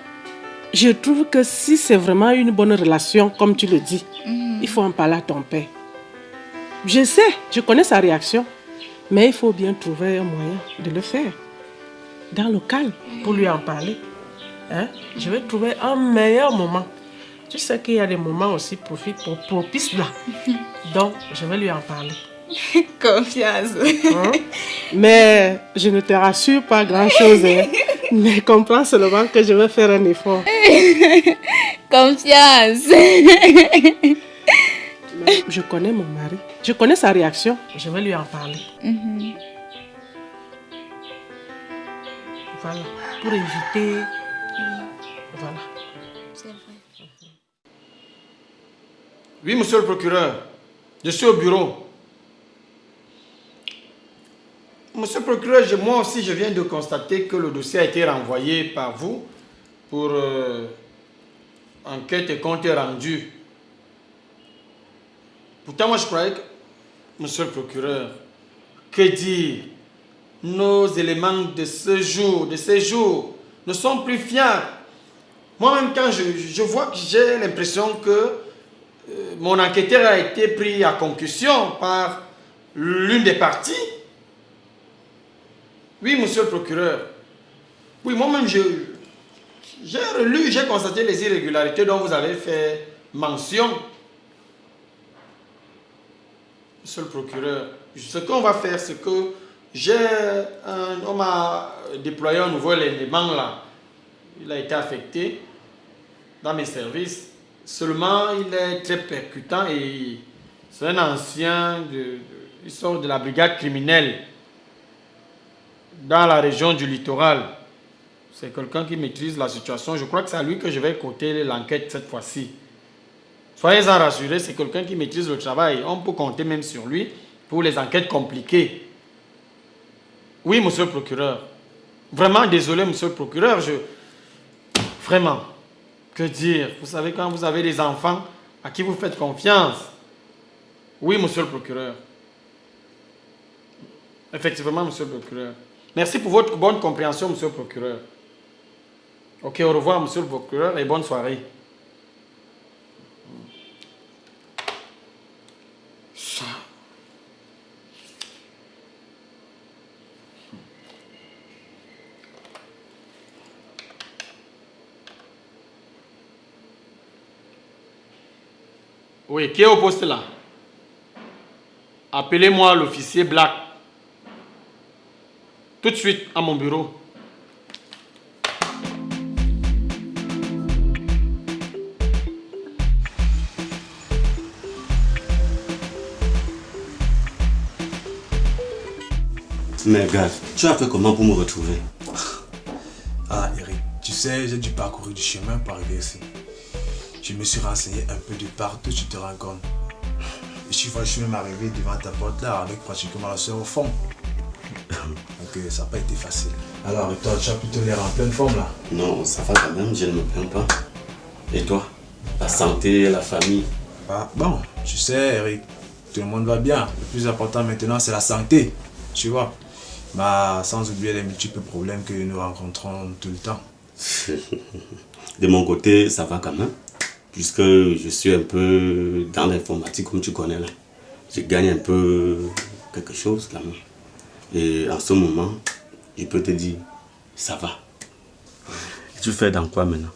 je trouve que si c'est vraiment une bonne relation, comme tu le dis, il faut en parler à ton père. Je sais, je connais sa réaction, mais il faut bien trouver un moyen de le faire. Dans le calme, pour lui en parler. Hein? Je vais trouver un meilleur moment. Tu sais qu'il y a des moments aussi propices là. Donc, je vais lui en parler. Confiance. Hein? Mais je ne te rassure pas grand-chose. Hein? Mais comprends seulement que je vais faire un effort. Confiance. Mais je connais mon mari. Je connais sa réaction. Je vais lui en parler. Voilà. Pour éviter... Voilà. C'est vrai. Oui, monsieur le procureur. Je suis au bureau. Monsieur le procureur, moi aussi, je viens de constater que le dossier a été renvoyé par vous pour enquête et compte rendu. Pourtant, moi, je croyais que, monsieur le procureur, que dire, nos éléments de ce jour, de ces jours, ne sont plus fiables. Moi-même, quand je vois que j'ai l'impression que mon enquêteur a été pris à concussion par l'une des parties. Oui, monsieur le procureur. Oui, moi-même, j'ai relu, j'ai constaté les irrégularités dont vous avez fait mention. Monsieur le procureur, ce qu'on va faire, c'est que on m'a déployé un nouveau élément là. Il a été affecté dans mes services. Seulement, il est très percutant et c'est un ancien, il sort de la brigade criminelle dans la région du littoral. C'est quelqu'un qui maîtrise la situation. Je crois que c'est à lui que je vais côté l'enquête cette fois-ci. Soyez-en rassurés, c'est quelqu'un qui maîtrise le travail. On peut compter même sur lui pour les enquêtes compliquées. Oui, monsieur le procureur. Vraiment désolé, monsieur le procureur. Vraiment, que dire? Vous savez, quand vous avez des enfants à qui vous faites confiance. Oui, monsieur le procureur. Effectivement, monsieur le procureur. Merci pour votre bonne compréhension, monsieur le procureur. Ok, au revoir, monsieur le procureur, et bonne soirée. Ça. Oui, qui est au poste là? Appelez-moi l'officier Black. Tout de suite à mon bureau. Mais gars, tu as fait comment pour me retrouver? Ah Eric, tu sais, j'ai dû parcourir du chemin pour arriver ici. Je me suis renseigné un peu de partout, tu te rends compte. Et je suis même arrivé devant ta porte là avec pratiquement la soeur au fond. Donc ça n'a pas été facile. Alors et toi, tu as plutôt l'air en pleine forme là? Non, ça va quand même, je ne me plains pas. Et toi? La santé, la famille? Ah bon, tu sais Eric, tout le monde va bien. Le plus important maintenant c'est la santé, tu vois. Bah, sans oublier les multiples problèmes que nous rencontrons tout le temps. De mon côté, ça va quand même. Puisque je suis un peu dans l'informatique, comme tu connais là. Je gagne un peu quelque chose quand même. Et en ce moment, je peux te dire, ça va. Tu fais dans quoi maintenant?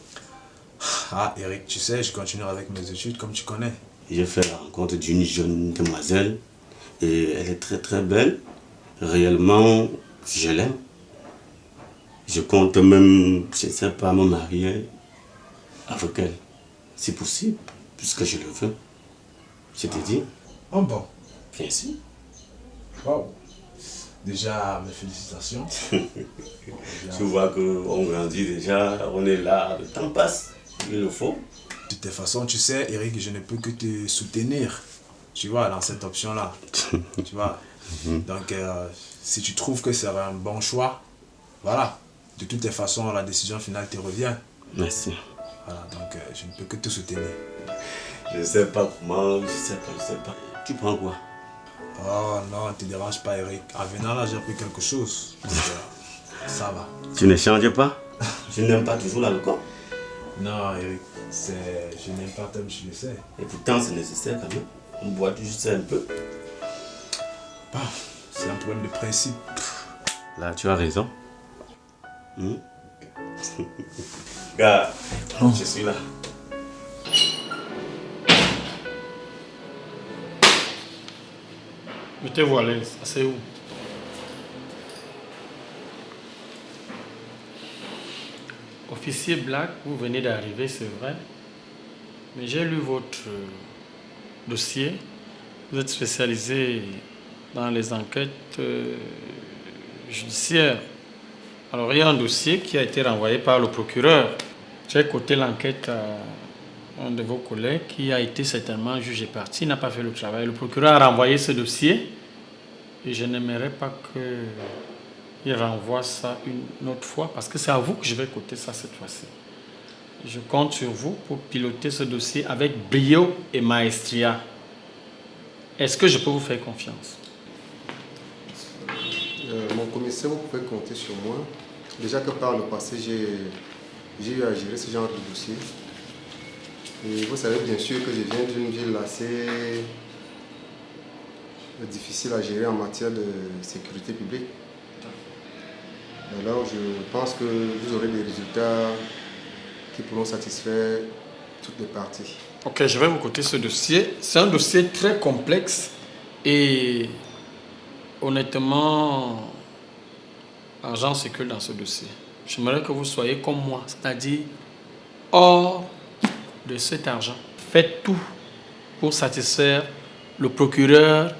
Ah, Eric, tu sais, je continue avec mes études comme tu connais. J'ai fait la rencontre d'une jeune demoiselle et elle est très très belle. Réellement, je l'aime. Je compte même, je ne sais pas, me marier avec elle. C'est possible, puisque je le veux. Je te dis. Oh bon? Bien sûr. Wow. Déjà, mes félicitations. Tu vois qu'on grandit déjà, on est là, le temps passe, il le faut. De toute façon, tu sais, Eric, je ne peux que te soutenir, tu vois, dans cette option-là. Tu vois. Donc, si tu trouves que c'est un bon choix, voilà. De toutes les façons, la décision finale te revient. Merci. Voilà, donc je ne peux que te soutenir. Je ne sais pas comment, je sais pas. Tu prends quoi? Oh non, ne te dérange pas, Eric. En venant là, j'ai pris quelque chose. Donc, ça va. Tu ne changes pas? Je n'aime pas toujours l'alcool. Non, Eric, je n'aime pas comme tu le sais. Et pourtant, c'est nécessaire quand même. On boit juste un peu. Bah, c'est un problème de principe. Là, tu as raison. Gars, je suis là. Mettez-vous à l'aise, c'est où? Officier Black, vous venez d'arriver, c'est vrai. Mais j'ai lu votre dossier. Vous êtes spécialisé dans les enquêtes judiciaires. Alors, il y a un dossier qui a été renvoyé par le procureur. J'ai coté l'enquête à un de vos collègues qui a été certainement jugé parti, n'a pas fait le travail. Le procureur a renvoyé ce dossier et je n'aimerais pas qu'il renvoie ça une autre fois parce que c'est à vous que je vais coter ça cette fois-ci. Je compte sur vous pour piloter ce dossier avec brio et maestria. Est-ce que je peux vous faire confiance? Mon commissaire, vous pouvez compter sur moi. Déjà que par le passé, j'ai eu à gérer ce genre de dossier. Et vous savez bien sûr que je viens d'une ville assez difficile à gérer en matière de sécurité publique. Alors je pense que vous aurez des résultats qui pourront satisfaire toutes les parties. Ok, je vais vous coter ce dossier. C'est un dossier très complexe et honnêtement, l'argent circule dans ce dossier. J'aimerais que vous soyez comme moi, c'est-à-dire hors de cet argent. Faites tout pour satisfaire le procureur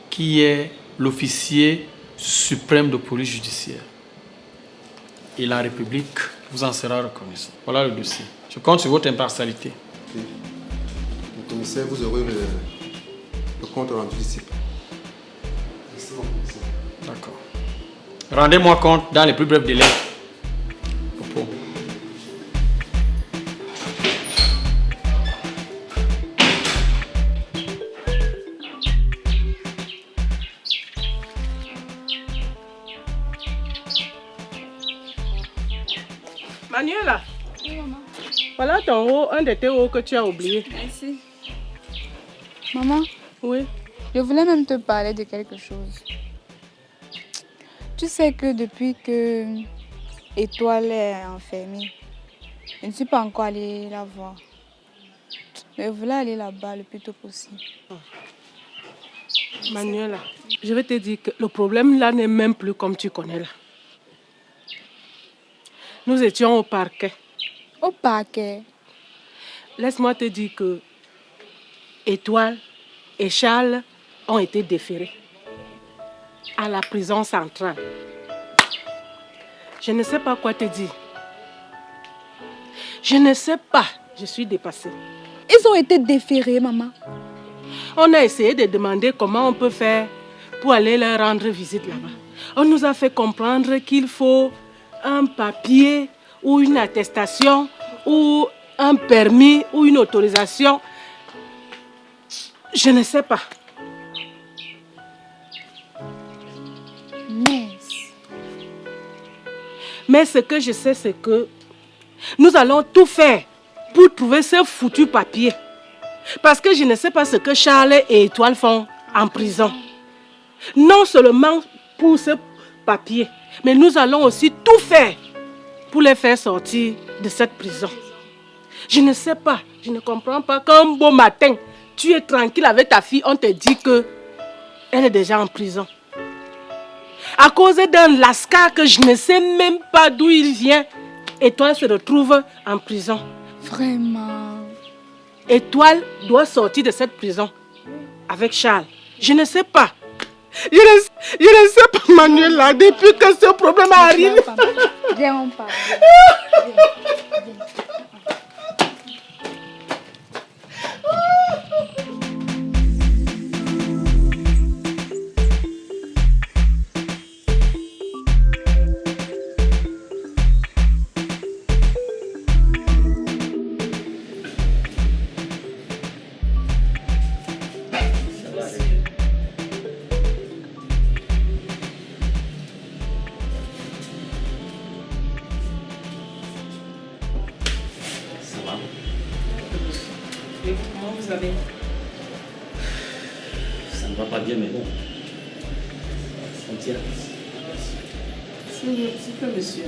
qui est l'officier suprême de police judiciaire. Et la République vous en sera reconnaissante. Voilà le dossier. Je compte sur votre impartialité. Okay. Le commissaire, vous aurez le compte rendu d'ici. D'accord. Rendez-moi compte dans les plus brefs délais. Popo. Manuela, oui, maman. Voilà ton haut, un de tes hauts que tu as oublié. Merci. Maman? Oui? Je voulais même te parler de quelque chose. Tu sais que depuis que Étoile est enfermée, je ne suis pas encore allée la voir. Mais je voulais aller là-bas le plus tôt possible. Manuela, je vais te dire que le problème là n'est même plus comme tu connais là. Nous étions au parquet. Au parquet? Laisse-moi te dire que Étoile et Charles ont été déférés à la prison centrale. Je ne sais pas quoi te dire. Je ne sais pas. Je suis dépassée. Ils ont été déférés, maman. On a essayé de demander comment on peut faire pour aller leur rendre visite là-bas. On nous a fait comprendre qu'il faut un papier ou une attestation ou un permis ou une autorisation. Je ne sais pas. Mais ce que je sais, c'est que nous allons tout faire pour trouver ce foutu papier. Parce que je ne sais pas ce que Charles et Étoile font en prison. Non seulement pour ce papier. Mais nous allons aussi tout faire pour les faire sortir de cette prison. Je ne sais pas, je ne comprends pas qu'un beau matin, tu es tranquille avec ta fille, on te dit que elle est déjà en prison. À cause d'un lascar que je ne sais même pas d'où il vient, Étoile se retrouve en prison. Vraiment? Étoile doit sortir de cette prison avec Charles. Je ne sais pas. Je ne sais pas, Manuela, depuis que ce problème arrive. Viens, on parle. Comment vous allez? Ça ne va pas bien, mais bon. On tient. S'il vous plaît, monsieur.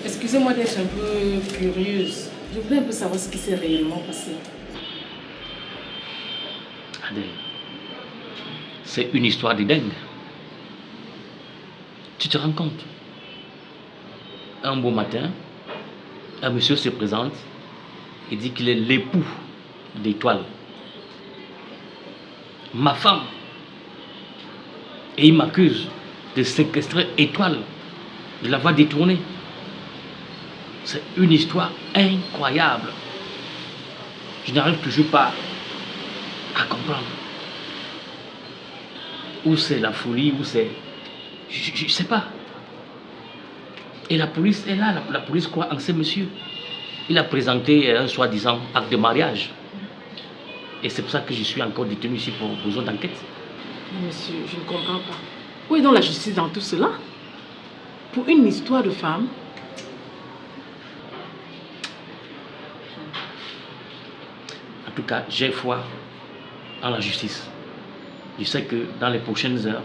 Excusez-moi d'être un peu curieuse. Je voulais un peu savoir ce qui s'est réellement passé. Adèle, c'est une histoire de dingue. Tu te rends compte? Un beau matin, un monsieur se présente et dit qu'il est l'époux d'Étoile, ma femme, et il m'accuse de séquestrer Étoile, de l'avoir détournée. C'est une histoire incroyable. Je n'arrive toujours pas à comprendre. Où c'est la folie, où c'est... Je ne sais pas. Et la police est là, la police croit en ce monsieur. Il a présenté un soi-disant acte de mariage. Et c'est pour ça que je suis encore détenu ici pour besoin d'enquête. Monsieur, je ne comprends pas. Où est donc la justice dans tout cela? Pour une histoire de femme? En tout cas, j'ai foi en la justice. Je sais que dans les prochaines heures,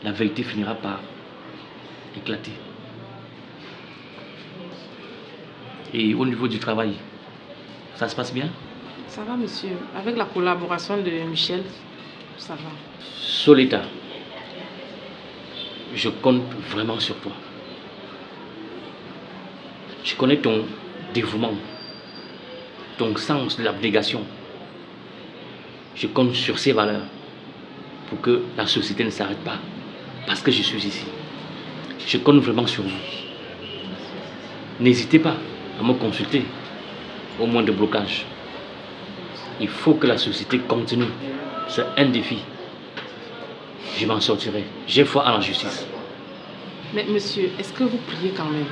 la vérité finira par éclater. Et au niveau du travail, ça se passe bien? Ça va, monsieur. Avec la collaboration de Michel, ça va. Solita, je compte vraiment sur toi. Je connais ton dévouement, ton sens de l'abnégation. Je compte sur ces valeurs pour que la société ne s'arrête pas, parce que je suis ici. Je compte vraiment sur vous. N'hésitez pas à me consulter au moindre blocage. Il faut que la société continue. C'est un défi. Je m'en sortirai. J'ai foi en la justice. Mais monsieur, est-ce que vous priez quand même?